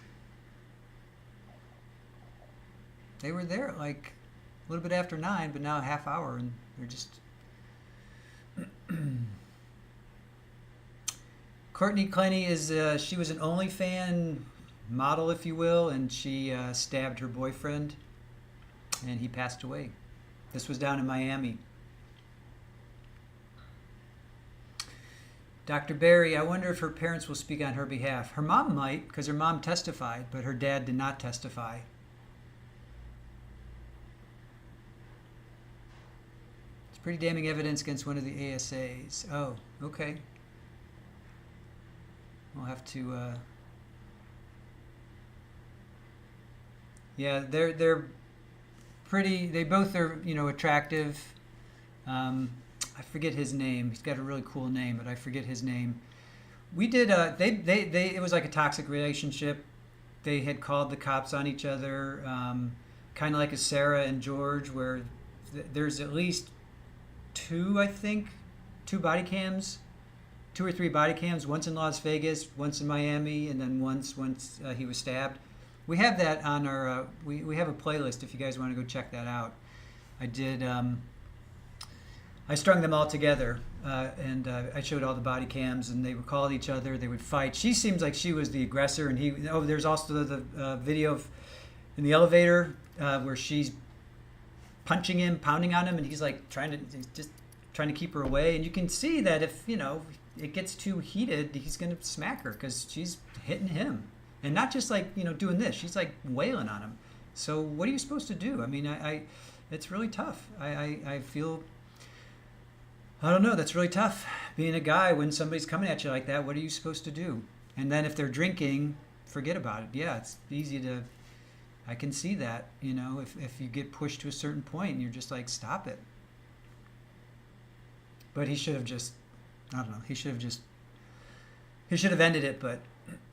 They were there at like a little bit after 9, but now a half hour, and they're just. Courtney Clenny is she was an OnlyFans model, if you will, and she stabbed her boyfriend, and he passed away. This was down in Miami. Dr. Barry, I wonder if her parents will speak on her behalf. Her mom might, because her mom testified, but her dad did not testify. It's pretty damning evidence against one of the ASAs. Oh, okay. We'll have to. Yeah, they're pretty. They both are, attractive. I forget his name. He's got a really cool name, but I forget his name. We did. It was like a toxic relationship. They had called the cops on each other, kind of like a Sarah and George, where there's at least two body cams, 2 or 3 body cams. Once in Las Vegas, once in Miami, and then once he was stabbed. We have that on our. We have a playlist if you guys want to go check that out. I did. I strung them all together, and I showed all the body cams, and they would call each other. They would fight. She seems like she was the aggressor, and he. Oh, there's also the video of in the elevator where she's punching him, pounding on him, and he's like just trying to keep her away. And you can see that if it gets too heated, he's gonna smack her because she's hitting him, and not just like doing this. She's like wailing on him. So what are you supposed to do? I mean, it's really tough. I feel. I don't know. That's really tough. Being a guy, when somebody's coming at you like that, what are you supposed to do? And then if they're drinking, forget about it. Yeah, it's easy to. I can see that. If you get pushed to a certain point, and you're just like, stop it. But he should have just. I don't know. He should have ended it, but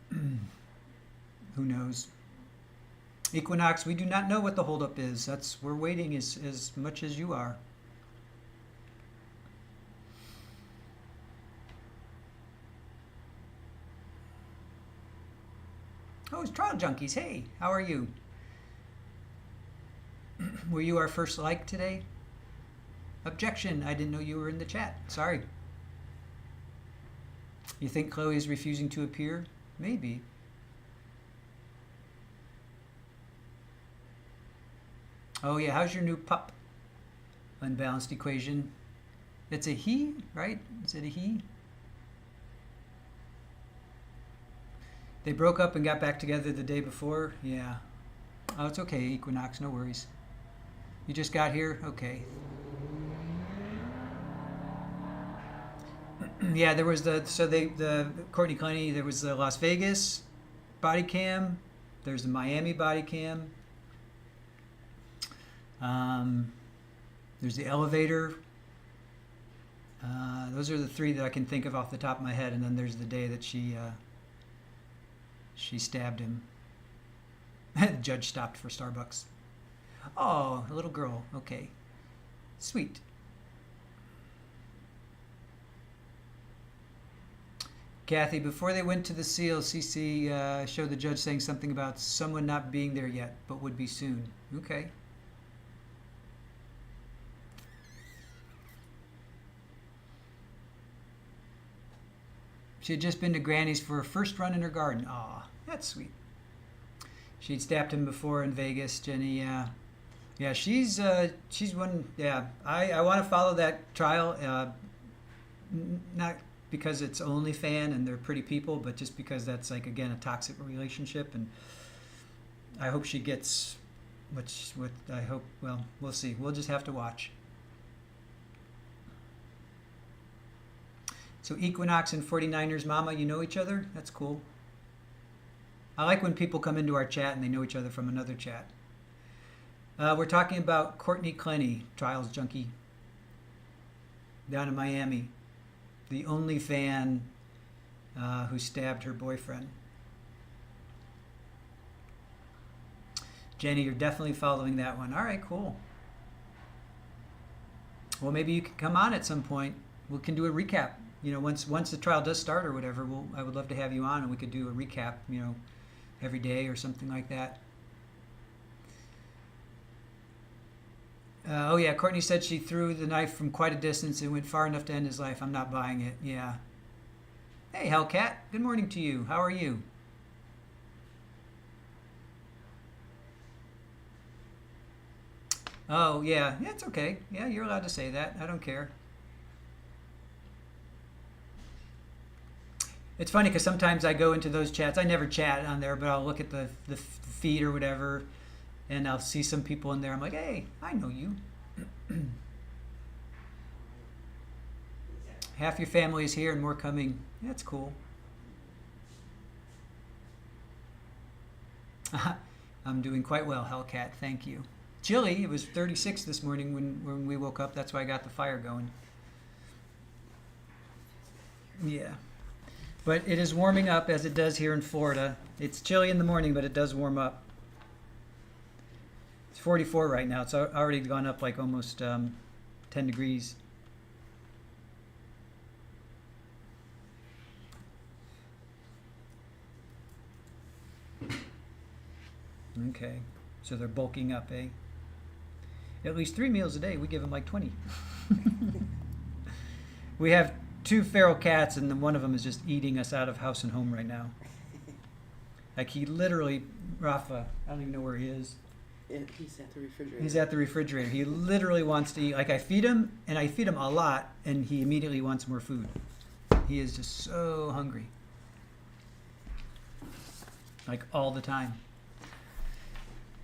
who knows? Equinox, we do not know what the holdup is. We're waiting as much as you are. Oh, it's Trial Junkies. Hey, how are you? Were you our first like today? Objection. I didn't know you were in the chat. Sorry. You think Chloe is refusing to appear? Maybe. Oh, yeah. How's your new pup? Unbalanced equation. It's a he, right? Is it a he? They broke up and got back together the day before? Yeah. Oh, it's okay, Equinox. No worries. You just got here? Okay. Yeah, there was the Courtney Clenny, there was the Las Vegas body cam. There's the Miami body cam. There's the elevator. Those are the 3 that I can think of off the top of my head. And then there's the day that she stabbed him. The judge stopped for Starbucks. Oh, a little girl. Okay. Sweet. Kathy, before they went to the seal, CC showed the judge saying something about someone not being there yet, but would be soon. Okay. She had just been to Granny's for her first run in her garden. Aw, that's sweet. She'd stabbed him before in Vegas, Jenny. Yeah, she's one. Yeah, I want to follow that trial. Not because it's OnlyFans and they're pretty people, but just because that's like again a toxic relationship, and I hope she gets what I hope. Well, we'll see. We'll just have to watch. So Equinox and 49ers Mama, you know each other? That's cool. I like when people come into our chat and they know each other from another chat. We're talking about Courtney Clenny, trials junkie, down in Miami. The only fan who stabbed her boyfriend. Jenny, you're definitely following that one. All right, cool. Well, maybe you can come on at some point. We can do a recap. You know, once the trial does start or whatever, I would love to have you on, and we could do a recap. You know, every day or something like that. Oh yeah, Courtney said she threw the knife from quite a distance and went far enough to end his life. I'm not buying it. Yeah. Hey, Hellcat. Good morning to you. How are you? Oh yeah, yeah, it's okay. Yeah, you're allowed to say that. I don't care. It's funny because sometimes I go into those chats. I never chat on there, but I'll look at the feed or whatever, and I'll see some people in there. I'm like, hey, I know you. Half your family is here and more coming. That's cool. I'm doing quite well, Hellcat. Thank you. Chilly. It was 36 this morning when we woke up. That's why I got the fire going. Yeah. But it is warming up as it does here in Florida. It's chilly in the morning, but it does warm up. It's 44 right now. It's already gone up like almost 10 degrees. Okay. So they're bulking up, eh? At least 3 meals a day. We give them like 20. We have 2 feral cats, and then one of them is just eating us out of house and home right now. Like he literally, Rafa, I don't even know where he is. He's at the refrigerator. He's at the refrigerator. He literally wants to eat. Like I feed him, and I feed him a lot, and he immediately wants more food. He is just so hungry. Like all the time.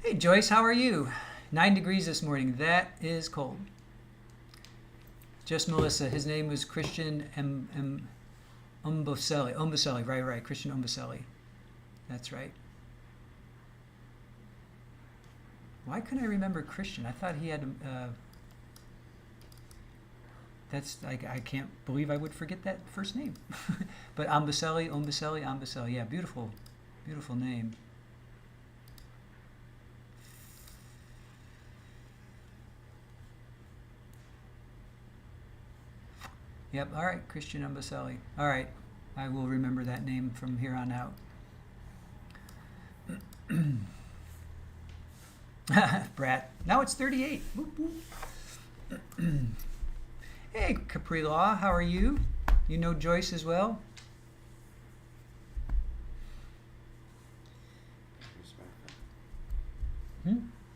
Hey Joyce, how are you? 9 degrees this morning. That is cold. Just Melissa. His name was Christian Umboselli. Umboselli, right. Christian Umboselli. That's right. Why couldn't I remember Christian? I thought he had. That's like I can't believe I would forget that first name. But Umboselli. Yeah, beautiful name. Yep, all right, Christian Umboselli. All right, I will remember that name from here on out. Brat. Now it's 38. Boop, boop. Hey, Capri Law, how are you? You know Joyce as well?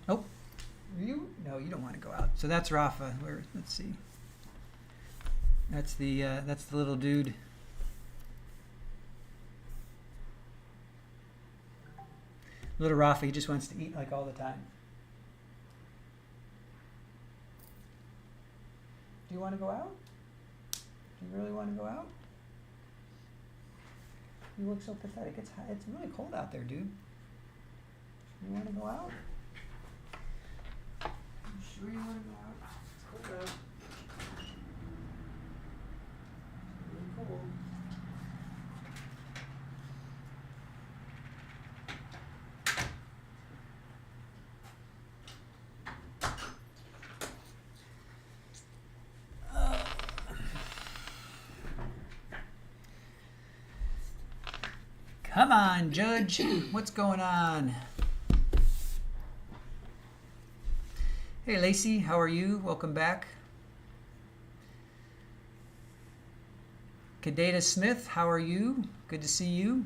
Oh, you? No, you don't want to go out. So that's Rafa. Let's see. That's the little dude. Little Rafa, he just wants to eat like all the time. Do you want to go out? Do you really want to go out? You look so pathetic. It's really cold out there, dude. You want to go out? You sure you want to go out? It's cold out. Cool. Come on, Judge. What's going on? Hey, Lacey. How are you? Welcome back. Kadeta Smith, how are you? Good to see you.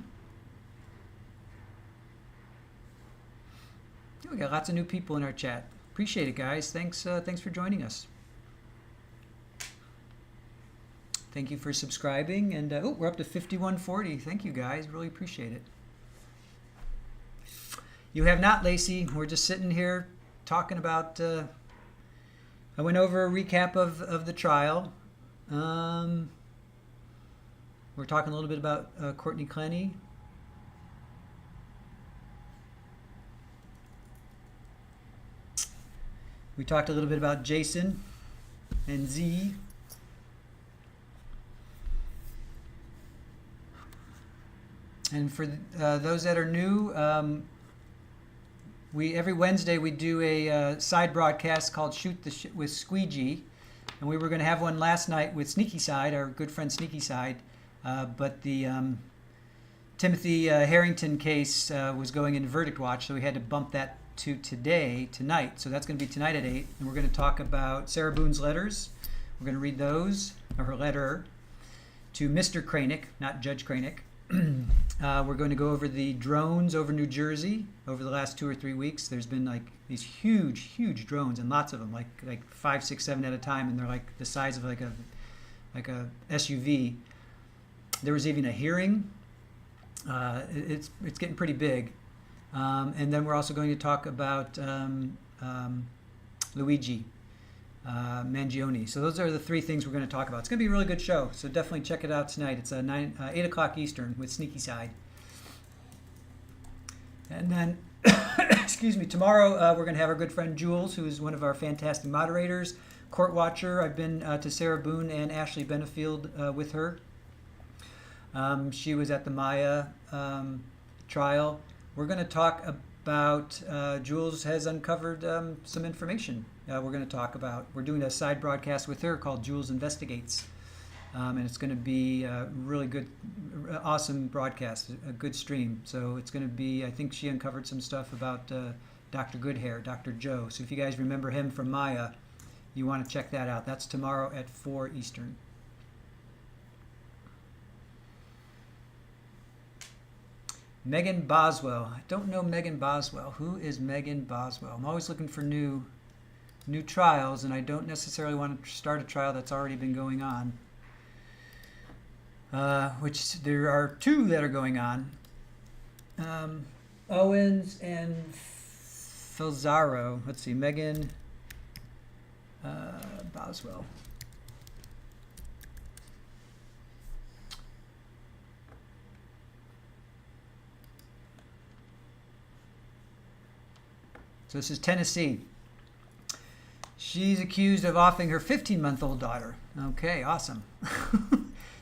We got lots of new people in our chat. Appreciate it, guys. Thanks for joining us. Thank you for subscribing, and we're up to 5140. Thank you, guys. Really appreciate it. You have not, Lacey. We're just sitting here talking about. I went over a recap of the trial. We're talking a little bit about Courtney Clenny. We talked a little bit about Jason and Z. And for those that are new, every Wednesday we do a side broadcast called Shoot the Shit with Squeegee. And we were going to have one last night with Sneaky Side, our good friend Sneaky Side. But the Timothy Harrington case was going into verdict watch, so we had to bump that to tonight. So that's going to be tonight at 8. And we're going to talk about Sarah Boone's letters. We're going to read those, or her letter, to Mr. Kranick, not Judge Kranick. We're going to go over the drones over New Jersey over the last 2 or 3 weeks. There's been like these huge drones, and lots of them, like 5, 6, 7 at a time, and they're like the size of like a SUV. There was even a hearing. It's getting pretty big. And then we're also going to talk about Luigi Mangione. So those are the 3 things we're going to talk about. It's going to be a really good show, so definitely check it out tonight. It's 8 o'clock Eastern with Sneaky Side. And then, excuse me, tomorrow we're going to have our good friend Jules, who is one of our fantastic moderators, court watcher. I've been to Sarah Boone and Ashley Benefield with her. She was at the Maya trial. We're going to talk about, Jules has uncovered some information we're going to talk about. We're doing a side broadcast with her called Jules Investigates. And it's going to be a really good, awesome broadcast, a good stream. So it's going to be, I think she uncovered some stuff about Dr. Goodhair, Dr. Joe. So if you guys remember him from Maya, you want to check that out. That's tomorrow at 4 Eastern. Megan Boswell. I don't know Megan Boswell. Who is Megan Boswell? I'm always looking for new trials, and I don't necessarily want to start a trial that's already been going on. Which there are 2 that are going on. Owens and Filzaro. Let's see, Megan Boswell. So this is Tennessee. She's accused of offing her 15-month-old daughter. Okay, awesome.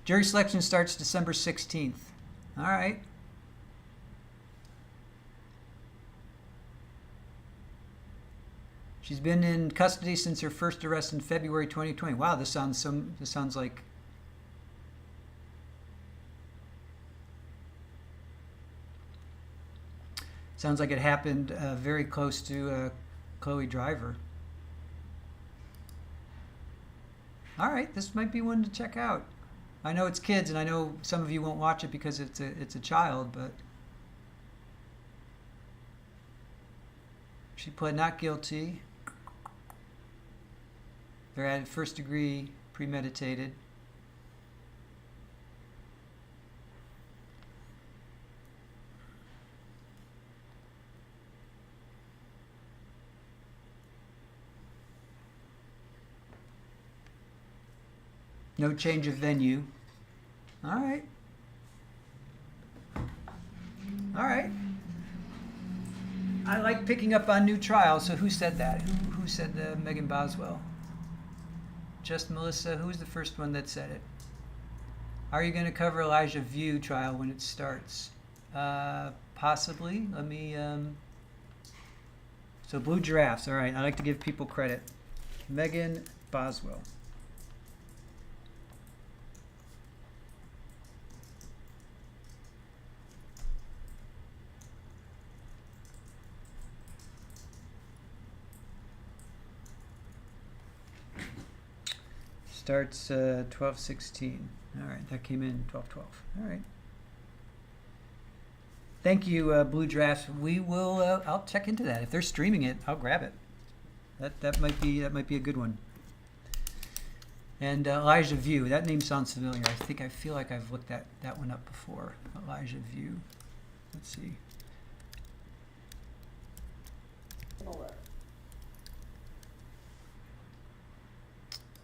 Jury selection starts December 16th. All right. She's been in custody since her first arrest in February 2020. Wow, this sounds like it happened very close to Chloe Driver. All right, this might be one to check out. I know it's kids, and I know some of you won't watch it because it's a child, but she pled not guilty. They're at first degree premeditated. No change of venue. All right. All right. I like picking up on new trials. So who said that? Who said Megan Boswell? Just Melissa. Who was the first one that said it? Are you going to cover Elijah View trial when it starts? Possibly. Let me. So Blue Giraffes. All right. I like to give people credit. Megan Boswell. Starts 12:16. All right, that came in 12:12. All right. Thank you, Blue Drafts. We will. I'll check into that. If they're streaming it, I'll grab it. That might be a good one. And Elijah View. That name sounds familiar. I feel like I've looked that one up before. Elijah View. Let's see.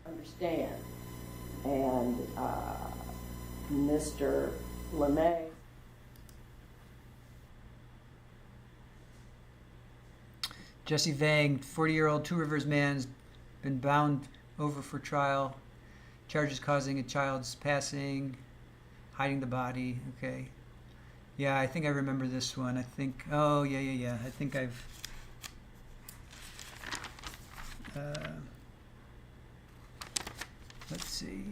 Understand, and Mr. LeMay. Jesse Vang, 40-year-old Two Rivers man's been bound over for trial. Charges causing a child's passing, hiding the body. Okay. Yeah, I think I remember this one. I think, oh, yeah. I think I've, let's see.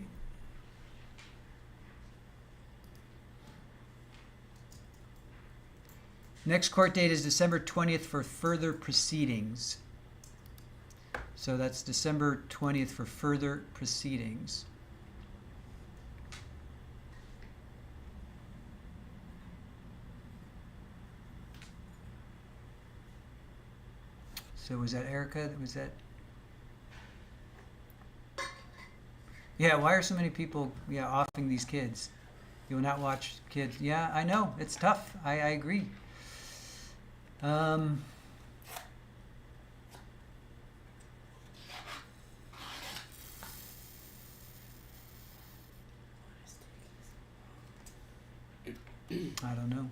Next court date is December 20th for further proceedings. So that's December 20th for further proceedings. So was that Erica? Was that? Yeah, why are so many people offing these kids? You will not watch kids. Yeah, I know. It's tough. I agree. I don't know.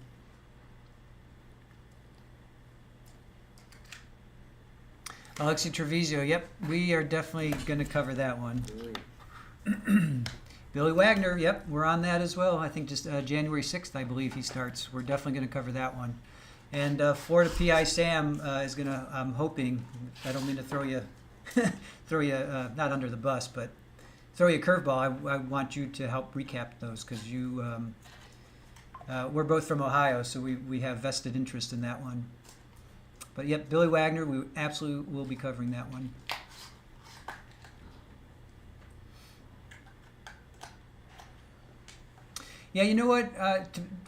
Alexi Treviso, yep, we are definitely going to cover that one. Really? Billy Wagner, yep, we're on that as well. I think just January 6th, I believe he starts. We're definitely going to cover that one. And Florida PI Sam is going to, I'm hoping, I don't mean to throw you, not under the bus, but throw you a curveball. I want you to help recap those because you, we're both from Ohio, so we have vested interest in that one. But yep, Billy Wagner, we absolutely will be covering that one. Yeah, you know what?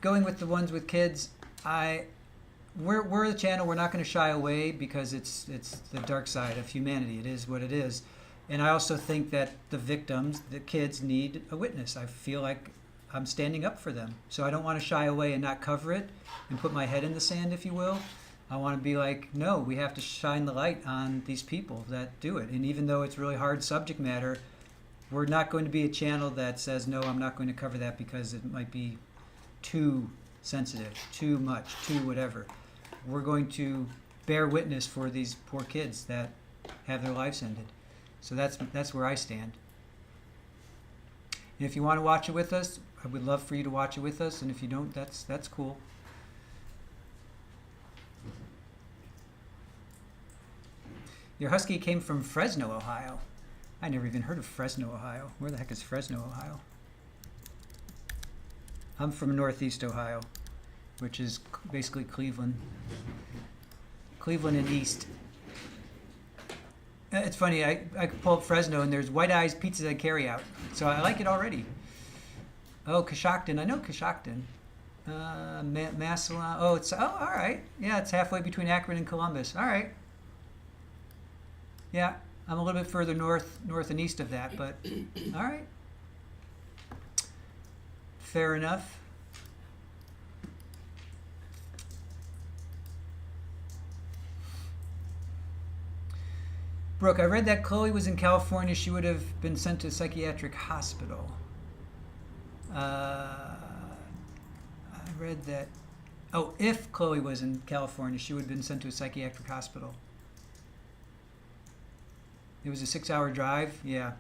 Going with the ones with kids, we're the channel. We're not going to shy away because it's the dark side of humanity. It is what it is, and I also think that the victims, the kids, need a witness. I feel like I'm standing up for them, so I don't want to shy away and not cover it and put my head in the sand, if you will. I want to be like, no, we have to shine the light on these people that do it. And even though it's really hard subject matter, we're not going to be a channel that says, no, I'm not going to cover that because it might be too sensitive, too much, too whatever. We're going to bear witness for these poor kids that have their lives ended. So that's where I stand. And if you want to watch it with us, I would love for you to watch it with us. And if you don't, that's cool. Your husky came from Fresno, Ohio. I never even heard of Fresno, Ohio. Where the heck is Fresno, Ohio? I'm from Northeast Ohio, which is basically Cleveland. Cleveland and East. It's funny, I could pull up Fresno and there's White Eyes Pizza that carry out. So I like it already. Oh, Coshocton. I know Coshocton. Massillon. Oh, all right. Yeah, it's halfway between Akron and Columbus. All right. Yeah, I'm a little bit further north and east of that, but all right. Fair enough. Brooke, I read that Chloe was in California. She would have been sent to a psychiatric hospital. I read that. Oh, if Chloe was in California, she would have been sent to a psychiatric hospital. It was a 6-hour drive. Yeah.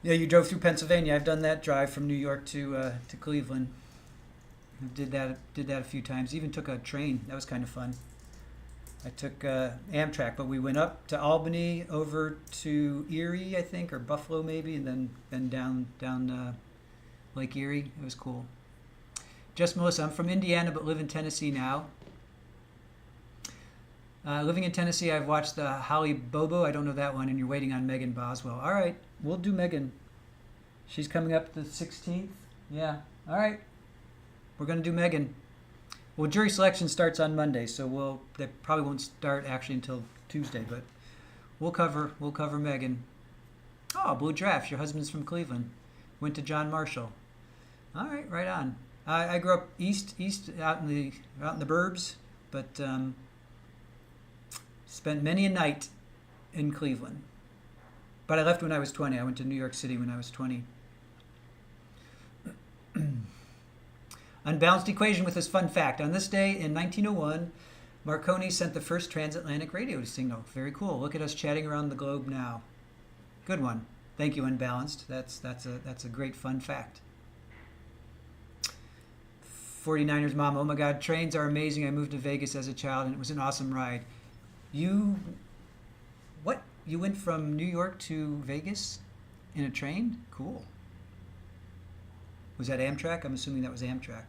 Yeah, you drove through Pennsylvania. I've done that drive from New York to Cleveland. I did that a few times. Even took a train. That was kind of fun. I took Amtrak, but we went up to Albany, over to Erie, I think, or Buffalo maybe, and then down Lake Erie. It was cool. Just Melissa, I'm from Indiana but live in Tennessee now. Living in Tennessee, I've watched the Holly Bobo. I don't know that one, and you're waiting on Megan Boswell. All right, we'll do Megan. She's coming up the 16th. Yeah, all right. We're going to do Megan. Well, jury selection starts on Monday, so they probably won't start actually until Tuesday, but we'll cover Megan. Oh, Blue Drafts, your husband's from Cleveland. Went to John Marshall. All right, right on. I grew up east out in the burbs, but spent many a night in Cleveland. But I left when I was 20. I went to New York City when I was 20. Unbalanced equation with this fun fact. On this day in 1901, Marconi sent the first transatlantic radio signal. Very cool. Look at us chatting around the globe now. Good one. Thank you, Unbalanced. That's a great fun fact. 49ers mom, oh my God, trains are amazing. I moved to Vegas as a child and it was an awesome ride. You went from New York to Vegas in a train? Cool. Was that Amtrak? I'm assuming that was Amtrak.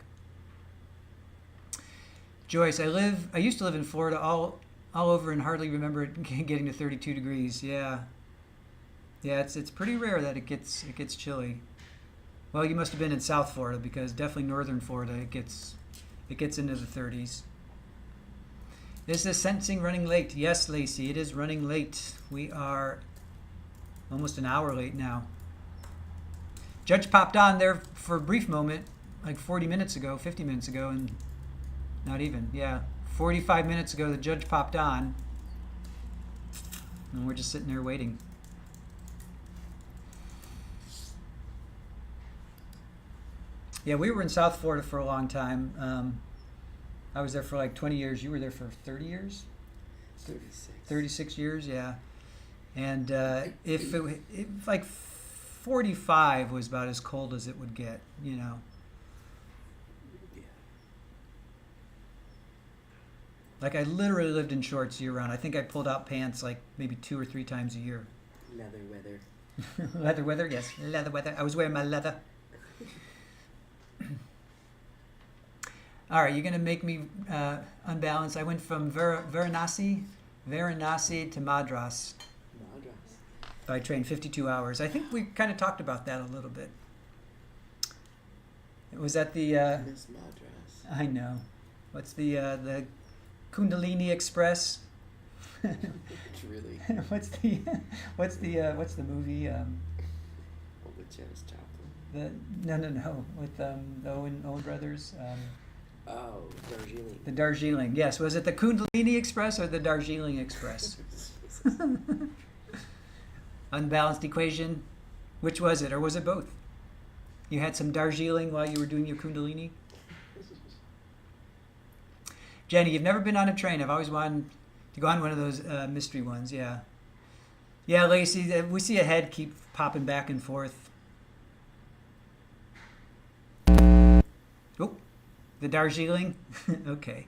Joyce, I used to live in Florida all over and hardly remember it getting to 32 degrees. Yeah. Yeah, it's pretty rare that it gets chilly. Well, you must have been in South Florida because definitely northern Florida it gets into the 30s. Is this sentencing running late? Yes, Lacey, it is running late. We are almost an hour late now. Judge popped on there for a brief moment, like 40 minutes ago, 50 minutes ago, and not even, yeah. 45 minutes ago, the judge popped on, and we're just sitting there waiting. Yeah, we were in South Florida for a long time. I was there for like 20 years. You were there for 30 years? 36. 36 years, yeah. And if like 45 was about as cold as it would get, you know. Yeah. Like I literally lived in shorts year round. I think I pulled out pants like maybe 2 or 3 times a year. Leather weather. Leather weather, yes, leather weather. I was wearing my leather. All right, you're gonna make me unbalanced. I went from Varanasi to Madras Madras. by train, 52 hours. I think we kind of talked about that a little bit. It was at the. Miss Madras. I know. What's the Kundalini Express? It's really. what's the movie? What with Janis Joplin? No. With the Owen brothers. Oh, Darjeeling. The Darjeeling. Yes. Was it the Kundalini Express or the Darjeeling Express? Unbalanced equation. Which was it, or was it both? You had some Darjeeling while you were doing your Kundalini? Jenny, you've never been on a train. I've always wanted to go on one of those mystery ones. Yeah. Yeah, Lacey, we see a head keep popping back and forth. Oh, the Darjeeling? Okay.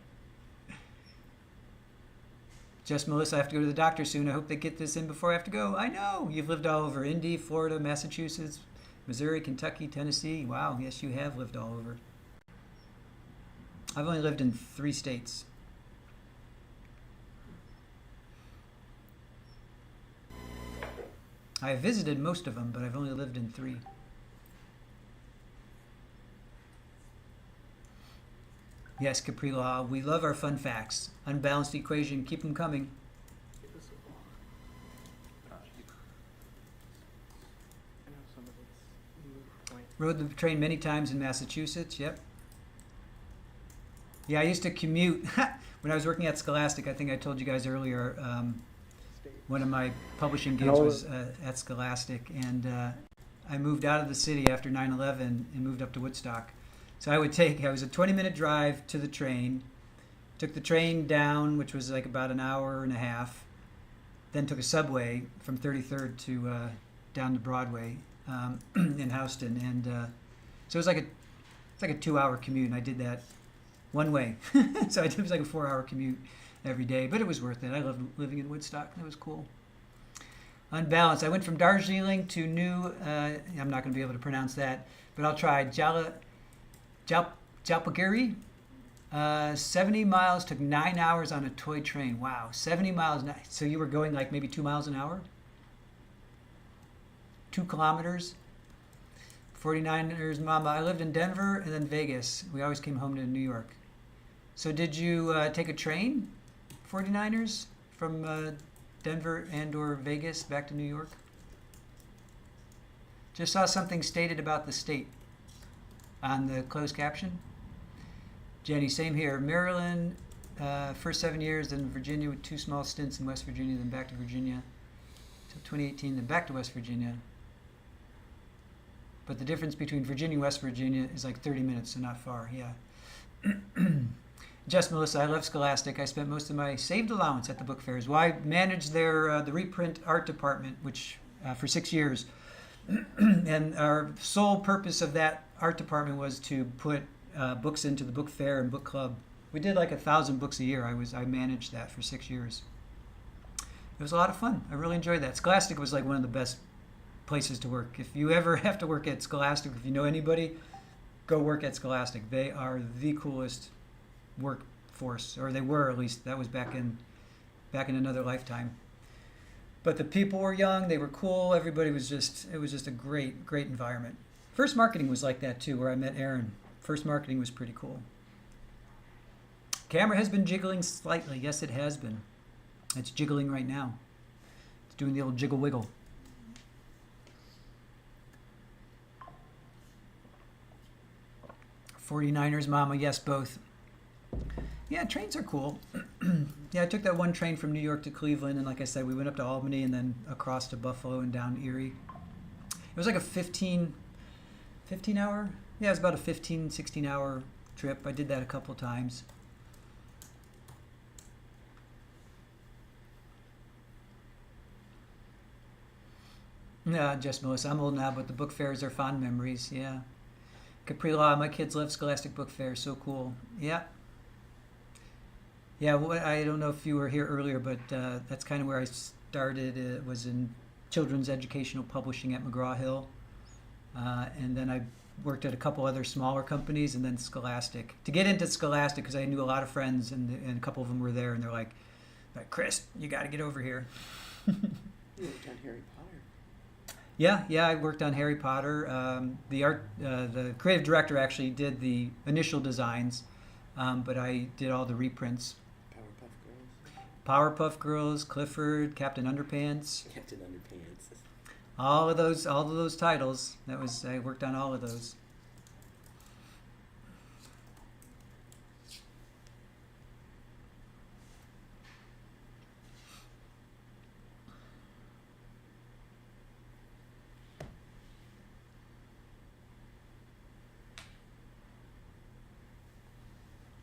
Just Melissa, I have to go to the doctor soon. I hope they get this in before I have to go. I know. You've lived all over Indy, Florida, Massachusetts, Missouri, Kentucky, Tennessee. Wow, yes, you have lived all over. I've only lived in 3 states. I have visited most of them, but I've only lived in 3. Yes, Capri Law, we love our fun facts. Unbalanced equation, keep them coming. Rode the train many times in Massachusetts, yep. Yeah, I used to commute when I was working at Scholastic. I think I told you guys earlier, one of my publishing gigs was at Scholastic, and I moved out of the city after 9/11 and moved up to Woodstock. So I was a 20-minute drive to the train, took the train down, which was like about an hour and a half, then took a subway from 33rd to down to Broadway in Houston, and so it was like a 2-hour commute, and I did that one way. So it was like a 4-hour commute every day, but it was worth it. I loved living in Woodstock. It was cool. Unbalanced. I went from Darjeeling to I'm not going to be able to pronounce that, but I'll try. Jalpaiguri. 70 miles, took 9 hours on a toy train. Wow, 70 miles. So you were going like maybe 2 miles an hour? 2 kilometers? 49ers mama. I lived in Denver and then Vegas. We always came home to New York. So did you take a train, 49ers, from Denver and or Vegas back to New York? Just saw something stated about the state on the closed caption. Jenny, same here. Maryland, first 7 years, then Virginia with 2 small stints in West Virginia, then back to Virginia till 2018, then back to West Virginia. But the difference between Virginia and West Virginia is like 30 minutes, so not far, yeah. Just Melissa, I love Scholastic. I spent most of my saved allowance at the book fairs. Well, I managed their the reprint art department, which for 6 years, and our sole purpose of that art department was to put books into the book fair and book club. We did like 1,000 books a year. I managed that for 6 years. It was a lot of fun. I really enjoyed that. Scholastic was like one of the best places to work. If you ever have to work at Scholastic, if you know anybody, go work at Scholastic. They are the coolest workforce, or they were at least. That was back in another lifetime. But the people were young. They were cool. Everybody was just. It was just a great environment. First Marketing was like that too, where I met Aaron. First Marketing was pretty cool. Camera has been jiggling slightly. Yes, it has been. It's jiggling right now. It's doing the old jiggle wiggle. '49ers, Mama, yes, both. Yeah, trains are cool. Yeah, I took that one train from New York to Cleveland, and like I said, we went up to Albany and then across to Buffalo and down Erie. It was like a 15 hour? Yeah, it was about a 15, 16 hour trip. I did that a couple of times. Yeah, just Melissa. I'm old now, but the book fairs are fond memories. Yeah. Capri Law, my kids love Scholastic Book Fair. So cool. Yeah. Yeah, well, I don't know if you were here earlier, but that's kind of where I started. It was in children's educational publishing at McGraw-Hill. And then I worked at a couple other smaller companies, and then Scholastic. To get into Scholastic, because I knew a lot of friends, and a couple of them were there, and they're like, Chris, you got to get over here. You worked on Harry Potter. Yeah, I worked on Harry Potter. The creative director actually did the initial designs, but I did all the reprints. Powerpuff Girls, Clifford, Captain Underpants. Captain Underpants. All of those titles. I worked on all of those.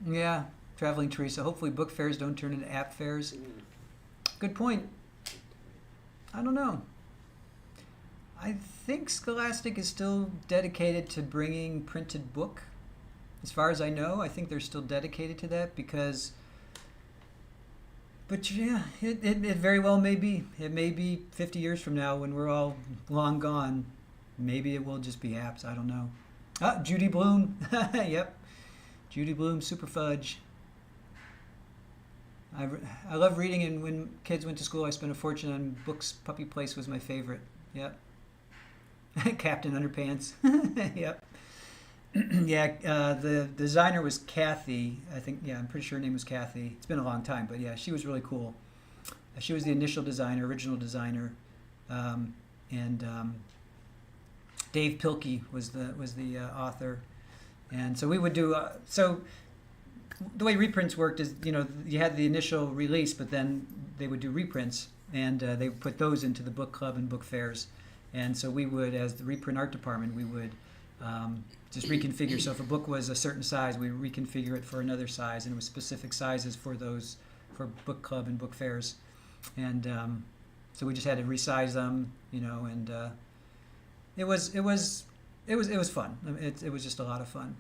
Yeah, Traveling Teresa. Hopefully book fairs don't turn into app fairs. Good point. I don't know. I think Scholastic is still dedicated to bringing printed book. As far as I know, I think they're still dedicated to that because... But yeah, it very well may be. It may be 50 years from now when we're all long gone. Maybe it will just be apps. I don't know. Ah, Judy Bloom. Yep. Judy Bloom, Super Fudge. I love reading, and when kids went to school, I spent a fortune on books. Puppy Place was my favorite. Yep. Captain Underpants. Yep. Yeah, the designer was Kathy. I think, yeah, I'm pretty sure her name was Kathy. It's been a long time, but yeah, she was really cool. She was the initial designer, original designer, and Dave Pilkey was the author. And so we would do, so the way reprints worked is, you had the initial release, but then they would do reprints, and they would put those into the book club and book fairs. And so we would, as the reprint art department, we would just reconfigure. So if a book was a certain size, we would reconfigure it for another size, and it was specific sizes for book club and book fairs. And so we just had to resize them, and it was fun. It was just a lot of fun.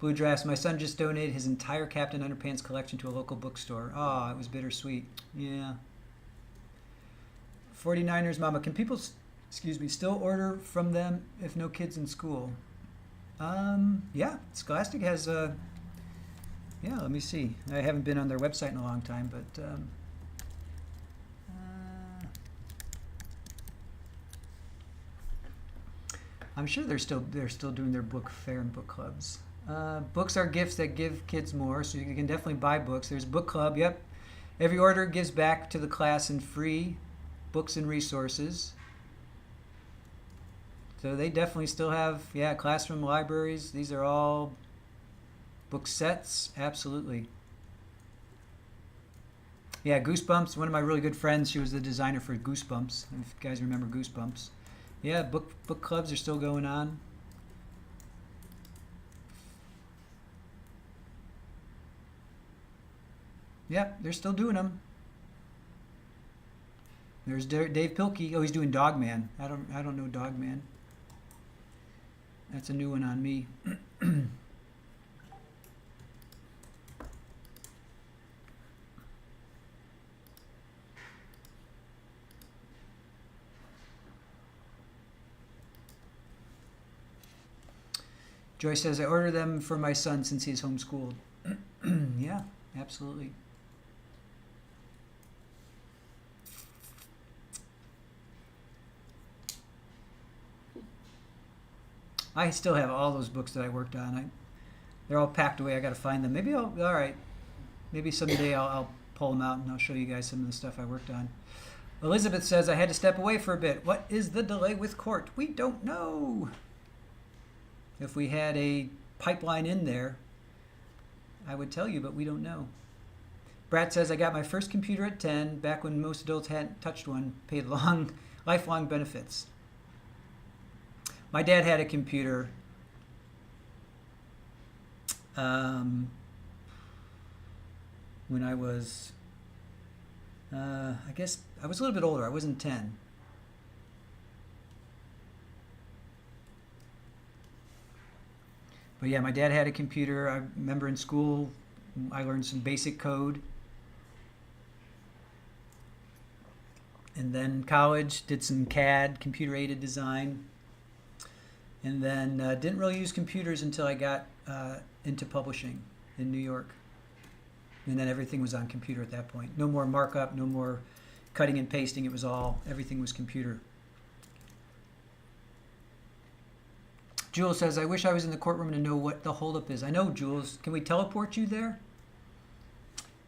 Blue Drafts. My son just donated his entire Captain Underpants collection to a local bookstore. Oh, it was bittersweet. Yeah. 49ers, Mama. Can people, still order from them if no kids in school? Yeah. Scholastic has yeah, let me see. I haven't been on their website in a long time, but I'm sure they're still doing their book fair and book clubs. Books are gifts that give kids more, so you can definitely buy books. There's book club. Yep. Every order gives back to the class in free books and resources. So they definitely still have, classroom libraries. These are all book sets. Absolutely. Yeah, Goosebumps. One of my really good friends, she was the designer for Goosebumps. If you guys remember Goosebumps. Yeah, book clubs are still going on. Yep, they're still doing them. There's Dave Pilkey. Oh, he's doing Dogman. I don't know Dogman. That's a new one on me. Joy says, I order them for my son since he's homeschooled. Yeah, absolutely. I still have all those books that I worked on. They're all packed away. I got to find them. Maybe all right. Maybe someday I'll pull them out and I'll show you guys some of the stuff I worked on. Elizabeth says, I had to step away for a bit. What is the delay with court? We don't know. If we had a pipeline in there, I would tell you, but we don't know. Brad says, I got my first computer at 10, back when most adults hadn't touched one, paid lifelong benefits. My dad had a computer when I was, I guess, I was a little bit older. I wasn't 10. But yeah, my dad had a computer. I remember in school, I learned some basic code. And then college, did some CAD, computer-aided design. And then didn't really use computers until I got into publishing in New York. And then everything was on computer at that point. No more markup, no more cutting and pasting. It was everything was computer. Jules says, I wish I was in the courtroom to know what the holdup is. I know, Jules. Can we teleport you there?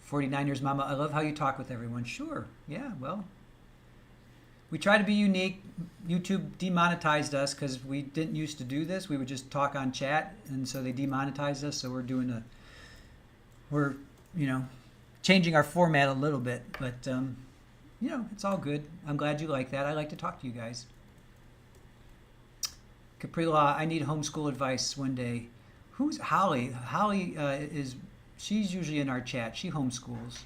49ers Mama, I love how you talk with everyone. Sure. Yeah, well. We try to be unique. YouTube demonetized us because we didn't used to do this. We would just talk on chat, and so they demonetized us. So we're changing our format a little bit, but it's all good. I'm glad you like that. I like to talk to you guys. Capri Law, I need homeschool advice one day. Who's Holly? Holly she's usually in our chat. She homeschools.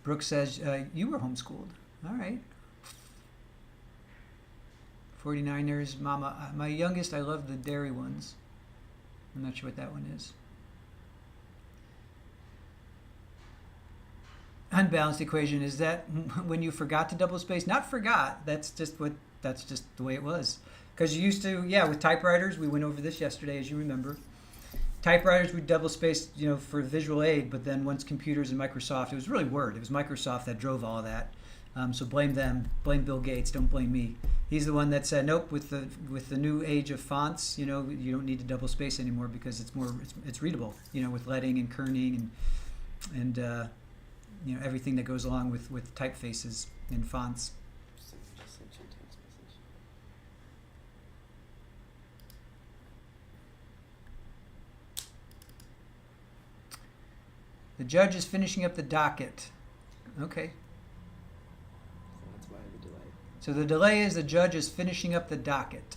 Brooke says, you were homeschooled. All right. 49ers, Mama. My youngest, I love the dairy ones. I'm not sure what that one is. Unbalanced equation, is that when you forgot to double space? Not forgot. That's just the way it was. Because you used to, with typewriters, we went over this yesterday, as you remember. Typewriters we double spaced, for visual aid, but then once computers and Microsoft, it was really Word. It was Microsoft that drove all of that. So blame them. Blame Bill Gates. Don't blame me. He's the one that said, nope. With the new age of fonts, you don't need to double space anymore because it's readable. With leading and kerning and everything that goes along with typefaces and fonts. Just sent you a text message. The judge is finishing up the docket. Okay. So that's why the delay. So the delay is the judge is finishing up the docket.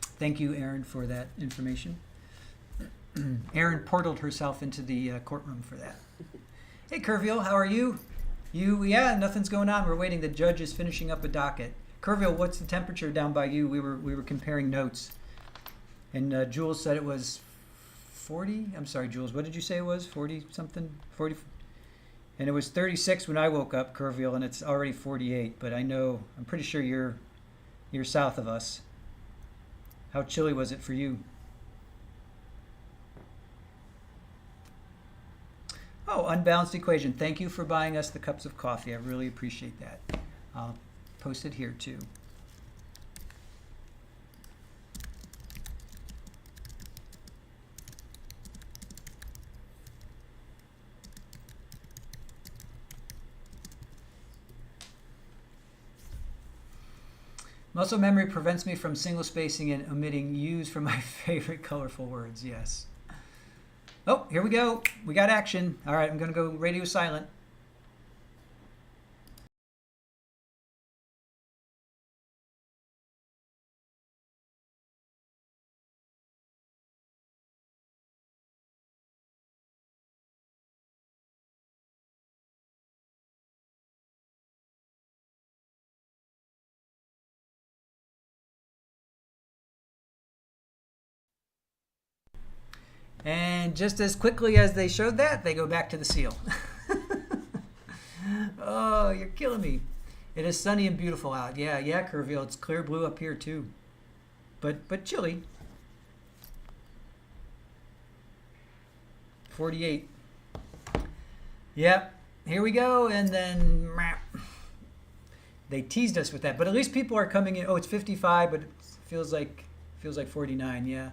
Thank you, Erin, for that information. Erin portaled herself into the courtroom for that. Hey, Kerviel, how are you? Nothing's going on. We're waiting. The judge is finishing up a docket. Kerviel, what's the temperature down by you? We were comparing notes. And Jules said it was 40. I'm sorry, Jules. What did you say it was? 40 something? 40. And it was 36 when I woke up, Kerviel, and it's already 48. But I'm pretty sure you're south of us. How chilly was it for you? Oh, unbalanced equation. Thank you for buying us the cups of coffee. I really appreciate that. I'll post it here too. Muscle memory prevents me from single spacing and omitting U's from my favorite colorful words. Yes. Oh, here we go. We got action. All right, I'm going to go radio silent. And just as quickly as they showed that, they go back to the seal. Oh, you're killing me. It is sunny and beautiful out. Yeah, Kerrville. It's clear blue up here too. But chilly. 48. Yep. Here we go. And then they teased us with that. But at least people are coming in. Oh, it's 55, but it feels like 49. Yeah.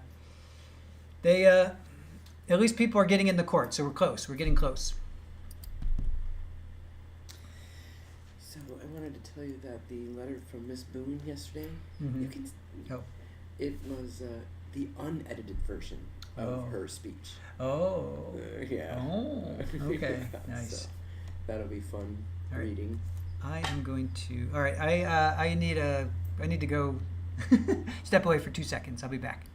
They at least people are getting in the court, so we're close. We're getting close. So I wanted to tell you that the letter from Miss Boone yesterday, Mhm. you can. Oh. It was the unedited version of Oh. her speech. Oh. Yeah. Oh. Okay. Yeah, Nice. so that'll be fun All right. reading. I am going to. All right. I need to go step away for 2 seconds. I'll be back.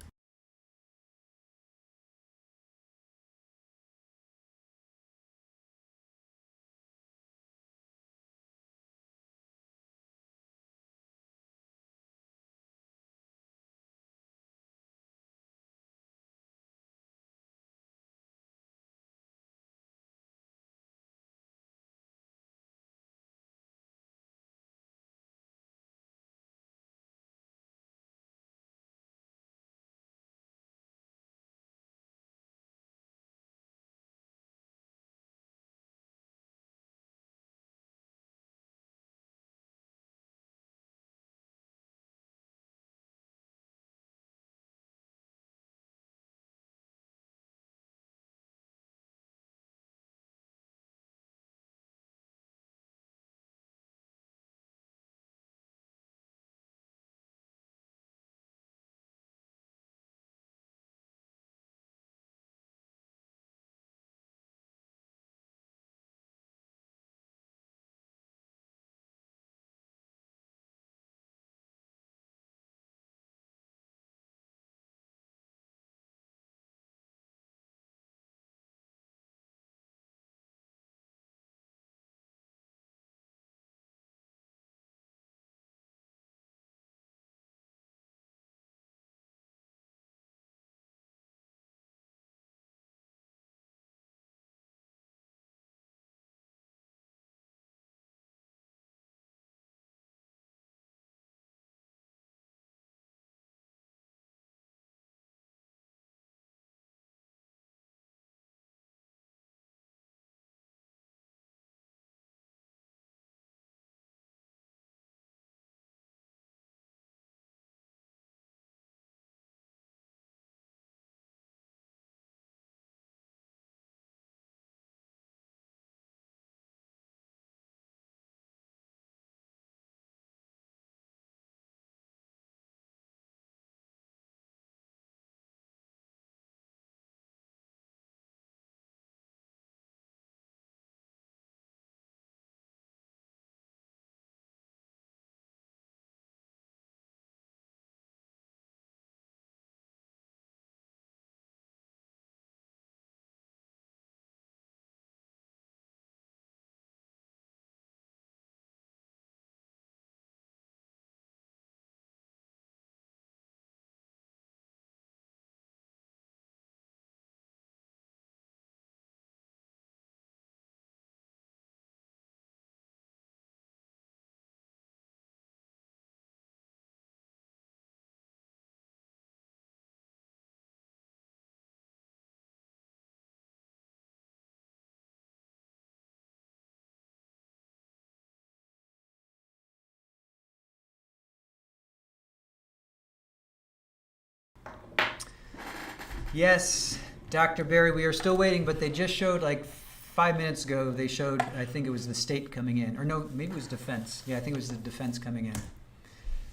Yes, Dr. Barry, we are still waiting, but they just showed like 5 minutes ago, they showed, I think it was the state coming in. Or no, maybe it was defense. Yeah, I think it was the defense coming in.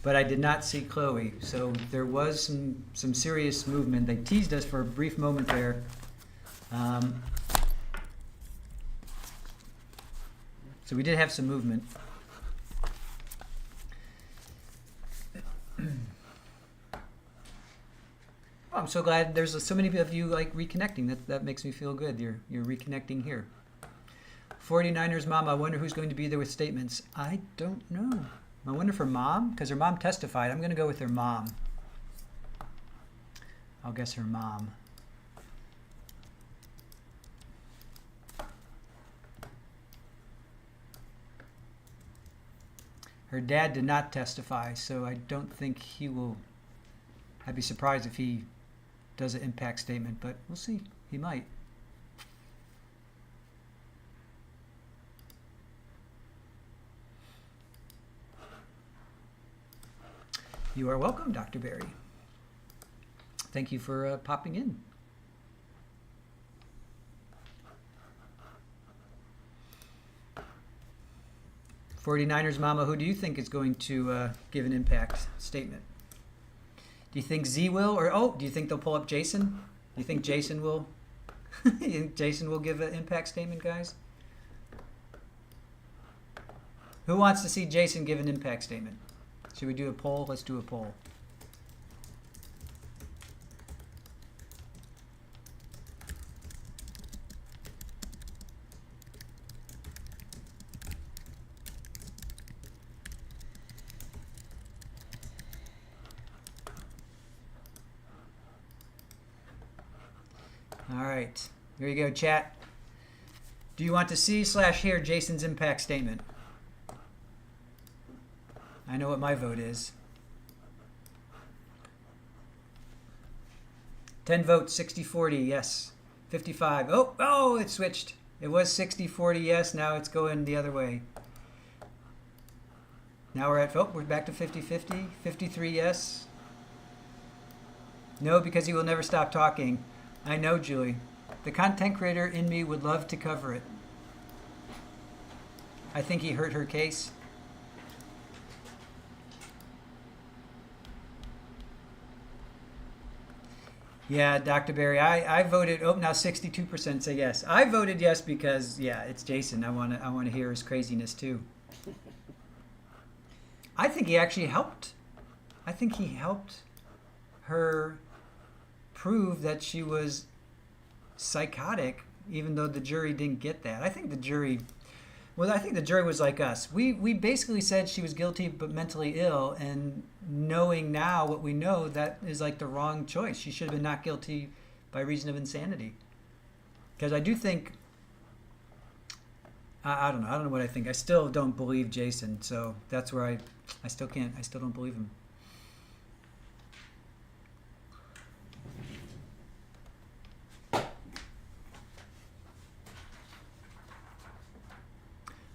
But I did not see Chloe. So there was some serious movement. They teased us for a brief moment there. So we did have some movement. Oh, I'm so glad there's so many of you like reconnecting. That makes me feel good. You're reconnecting here. 49ers mom, I wonder who's going to be there with statements. I don't know. I wonder for mom, because her mom testified. I'm going to go with her mom. I'll guess her mom. Her dad did not testify, so I don't think he will. I'd be surprised if he does an impact statement, but we'll see. He might. You are welcome, Dr. Berry. Thank you for popping in. '49ers Mama, who do you think is going to give an impact statement? Do you think Z will, or do you think they'll pull up Jason? Do you think Jason will? You think Jason will give an impact statement, guys? Who wants to see Jason give an impact statement? Should we do a poll? Let's do a poll. All right, here you go, chat. Do you want to see/hear Jason's impact statement? I know what my vote is. 10 votes, 60-40, yes. 55, oh, it switched. It was 60-40, yes, now it's going the other way. Now we're back to 50-50, 53, yes. No, because he will never stop talking. I know, Julie. The content creator in me would love to cover it. I think he hurt her case. Yeah, Dr. Berry, I voted, now 62% say yes. I voted yes because, yeah, it's Jason. I want to hear his craziness too. I think he actually helped. I think he helped her prove that she was psychotic, even though the jury didn't get that. I think the jury was like us. We basically said she was guilty but mentally ill, and knowing now what we know, that is like the wrong choice. She should have been not guilty by reason of insanity. Because I do think, I don't know what I think. I still don't believe Jason, so that's where I still don't believe him.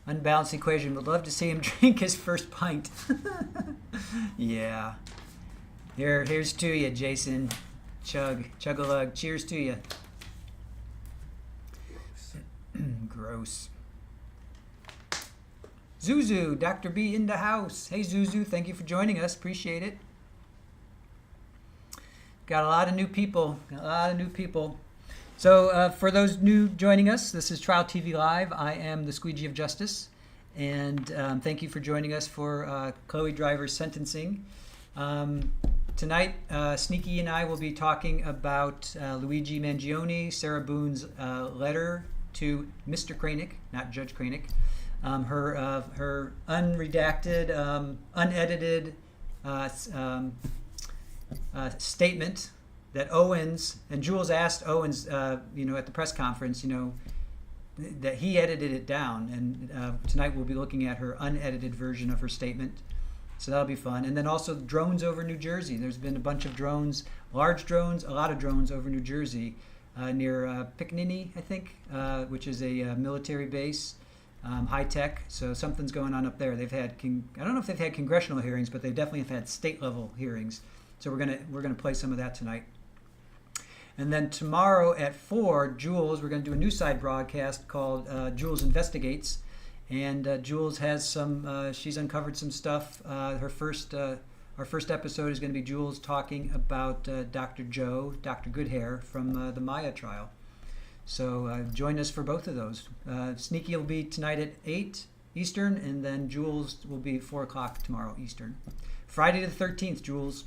Unbalanced equation. Would love to see him drink his first pint. Yeah. Here's to you, Jason. Chug-a-lug. Cheers to you. Gross. Zuzu, Dr. B in the house. Hey, Zuzu, thank you for joining us. Appreciate it. Got a lot of new people. So for those new joining us, this is Trial TV Live. I am the Squeegee of Justice, and thank you for joining us for Chloe Driver's sentencing. Tonight, Sneaky and I will be talking about Luigi Mangione, Sarah Boone's letter to Mr. Kranick, not Judge Kranick, her unredacted, unedited statement that Owens, and Jules asked Owens, at the press conference, that he edited it down. And tonight we'll be looking at her unedited version of her statement. So that'll be fun. And then also drones over New Jersey. There's been a bunch of drones, large drones, a lot of drones over New Jersey, near Pickaninny, I think, which is a military base, high tech. So something's going on up there. They've had, I don't know if they've had congressional hearings, but they definitely have had state level hearings. So we're gonna play some of that tonight. And then tomorrow at 4, Jules, we're going to do a new side broadcast called Jules Investigates. And Jules has she's uncovered some stuff. Our first episode is going to be Jules talking about Dr. Joe, Dr. Goodhair from the Maya trial. So join us for both of those. Sneaky will be tonight at 8 Eastern, and then Jules will be 4 o'clock tomorrow Eastern. Friday the 13th, Jules.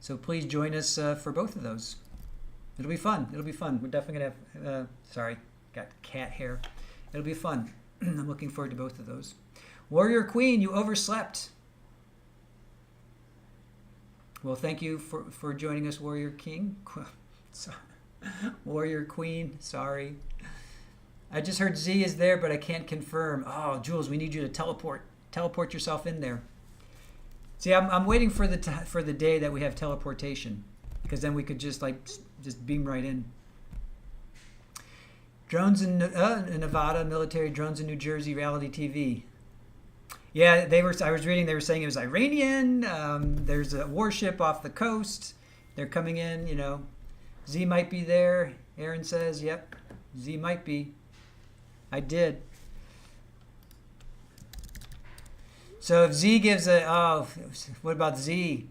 So please join us for both of those. It'll be fun. We're definitely going to have, sorry, got cat hair. It'll be fun. I'm looking forward to both of those. Warrior Queen, you overslept. Well, thank you for joining us, Warrior King. Warrior Queen, sorry. I just heard Z is there, but I can't confirm. Oh, Jules, we need you to teleport. teleport yourself in there. See, I'm waiting for the day that we have teleportation, because then we could just beam right in. Drones in Nevada, military drones in New Jersey, reality TV. Yeah, I was reading. They were saying it was Iranian. There's a warship off the coast. They're coming in. Z might be there. Aaron says, "Yep, Z might be." I did. So if Z gives what about Z?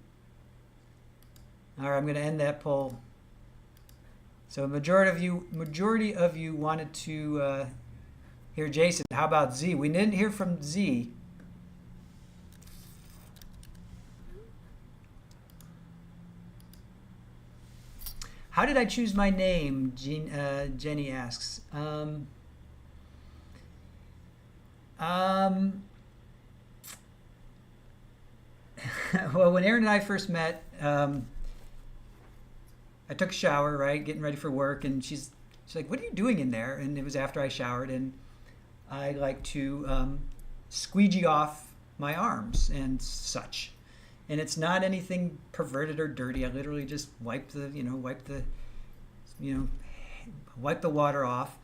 All right, I'm going to end that poll. So majority of you wanted to hear Jason. How about Z? We didn't hear from Z. How did I choose my name? Jenny asks. Well, when Aaron and I first met, I took a shower, right, getting ready for work, and she's like, "What are you doing in there?" And it was after I showered, and I like to squeegee off my arms and such. And it's not anything perverted or dirty. I literally just wipe the water off.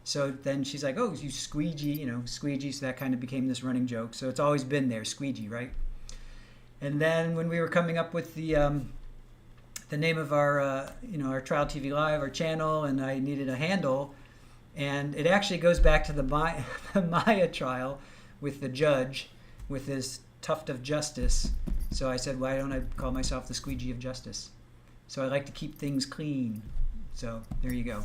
So then she's like, "Oh, you squeegee, squeegee." So that kind of became this running joke. So it's always been there, squeegee, right? And then when we were coming up with the name of our our Trial TV Live, our channel, and I needed a handle, and it actually goes back to the Maya trial with the judge with his tuft of justice. So I said, why don't I call myself the squeegee of justice? So I like to keep things clean. So there you go.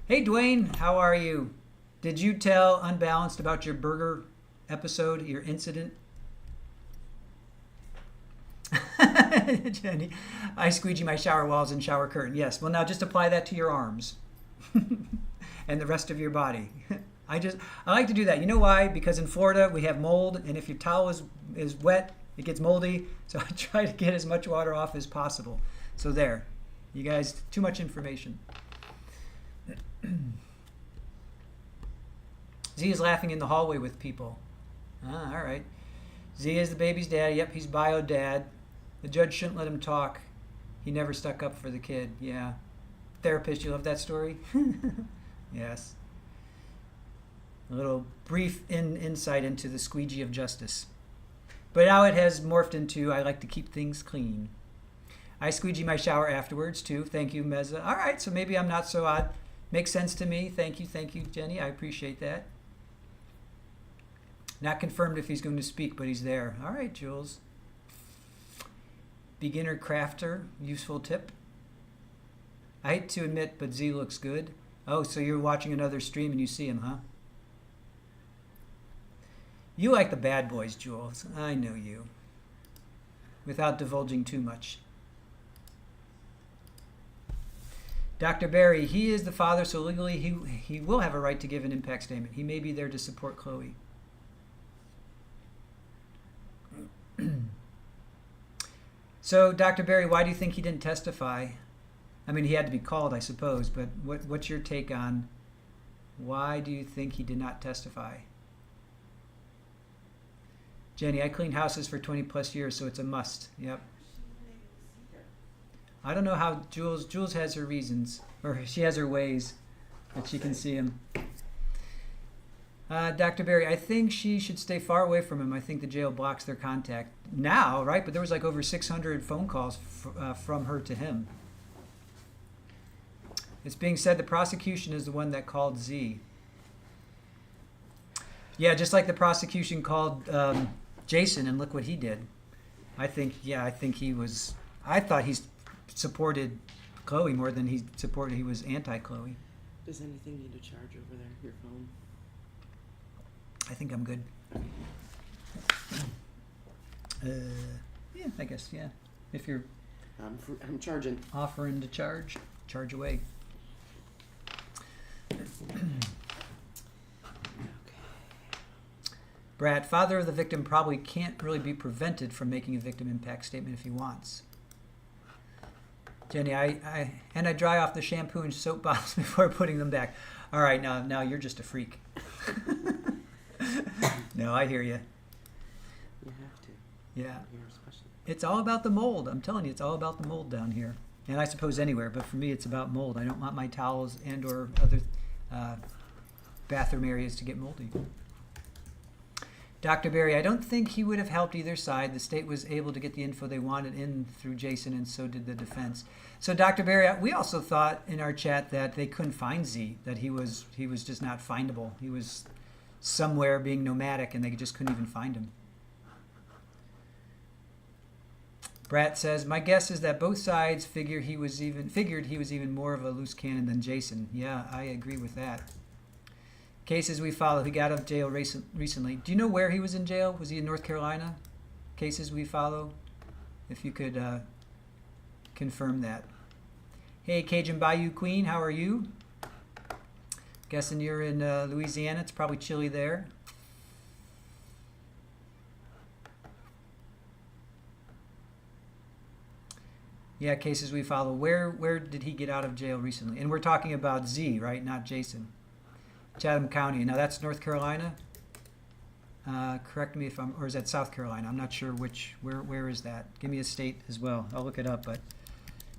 Hey, Dwayne, how are you? Did you tell Unbalanced about your burger episode, your incident? Jenny, I squeegee my shower walls and shower curtain. Yes. Well, now just apply that to your arms and the rest of your body. I like to do that. You know why? Because in Florida we have mold, and if your towel is wet, it gets moldy. So I try to get as much water off as possible. So there, you guys, too much information. Z is laughing in the hallway with people. All right. Z is the baby's dad. Yep, he's bio dad. The judge shouldn't let him talk. He never stuck up for the kid. Yeah. Therapist, you love that story? Yes. A little brief insight into the squeegee of justice. But now it has morphed into, I like to keep things clean. I squeegee my shower afterwards too. Thank you, Meza. All right, so maybe I'm not so odd. Makes sense to me. Thank you, Jenny. I appreciate that. Not confirmed if he's going to speak, but he's there. All right, Jules. Beginner crafter, useful tip. I hate to admit, but Z looks good. Oh, so you're watching another stream and you see him, huh? You like the bad boys, Jules. I know you. Without divulging too much. Dr. Barry, he is the father, so legally he will have a right to give an impact statement. He may be there to support Chloe. So, Dr. Barry, why do you think he didn't testify? I mean, he had to be called, I suppose, but what's your take on why do you think he did not testify? Jenny, I cleaned houses for 20 plus years, so it's a must. Yep. I don't know how Jules has her reasons, or she has her ways that she can see him. Dr. Barry, I think she should stay far away from him. I think the jail blocks their contact now, right? But there was like over 600 phone calls from her to him. It's being said the prosecution is the one that called Z. Yeah, just like the prosecution called Jason, and look what he did. I thought he supported Chloe more than he was anti-Chloe. Does anything need to charge over there? Your phone? I think I'm good. Yeah, I guess, yeah. If you're I'm charging. offering to charge away. Brad, father of the victim probably can't really be prevented from making a victim impact statement if he wants. Jenny, I dry off the shampoo and soap bottles before putting them back. All right, now you're just a freak. No, I hear you. You have to. Yeah. Down here especially. It's all about the mold. I'm telling you, it's all about the mold down here. And I suppose anywhere, but for me, it's about mold. I don't want my towels and or other bathroom areas to get moldy. Dr. Berry, I don't think he would have helped either side. The state was able to get the info they wanted in through Jason, and so did the defense. So, Dr. Berry, we also thought in our chat that they couldn't find Z, that he was just not findable. He was somewhere being nomadic, and they just couldn't even find him. Brat says, my guess is that both sides figured he was even more of a loose cannon than Jason. Yeah, I agree with that. Cases we follow. He got out of jail recently. Do you know where he was in jail? Was he in North Carolina? Cases we follow. If you could confirm that. Hey, Cajun Bayou Queen, how are you? Guessing you're in Louisiana. It's probably chilly there. Yeah, cases we follow. Where did he get out of jail recently? And we're talking about Z, right? Not Jason. Chatham County. Now that's North Carolina. Correct me if or is that South Carolina? I'm not sure where is that? Give me a state as well. I'll look it up. But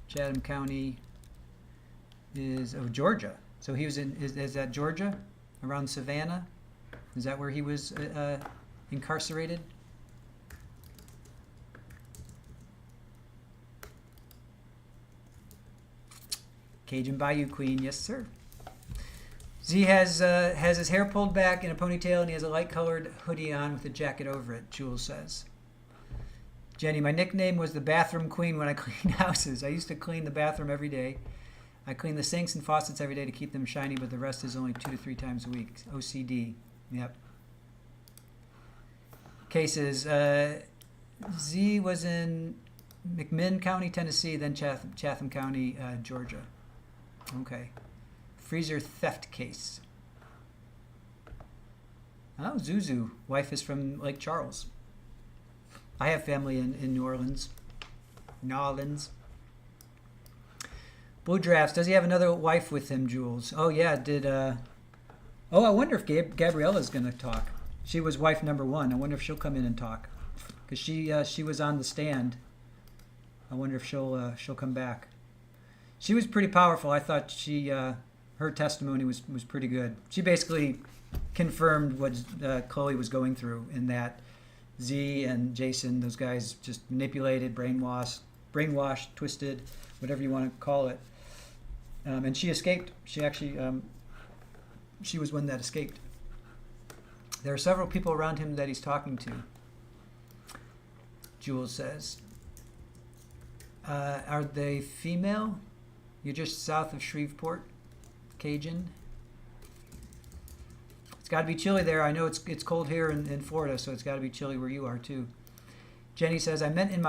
Chatham County is Georgia. So he was is that Georgia, around Savannah? Is that where he was incarcerated? Cajun Bayou Queen, yes sir. Z has his hair pulled back in a ponytail, and he has a light-colored hoodie on with a jacket over it, Jules says. Jenny, my nickname was the bathroom queen when I cleaned houses. I used to clean the bathroom every day. I clean the sinks and faucets every day to keep them shiny, but the rest is only 2 to 3 times a week. OCD. Yep. Cases. Z was in McMinn County, Tennessee, then Chatham County, Georgia. Okay. Freezer theft case. Oh, Zuzu. Wife is from Lake Charles. I have family in New Orleans. Blue Drafts. Does he have another wife with him, Jules? Oh, yeah. I wonder if Gabriella's going to talk. She was wife number 1. I wonder if she'll come in and talk. Because she was on the stand. I wonder if she'll come back. She was pretty powerful. I thought her testimony was pretty good. She basically confirmed what Chloe was going through, in that Z and Jason, those guys, just manipulated, brainwashed, twisted, whatever you want to call it. And she escaped. She actually, she was one that escaped. There are several people around him that he's talking to, Jules says. Are they female? You're just south of Shreveport, Cajun. It's got to be chilly there. I know it's cold here in Florida, so it's got to be chilly where you are too. Jenny says, I meant in my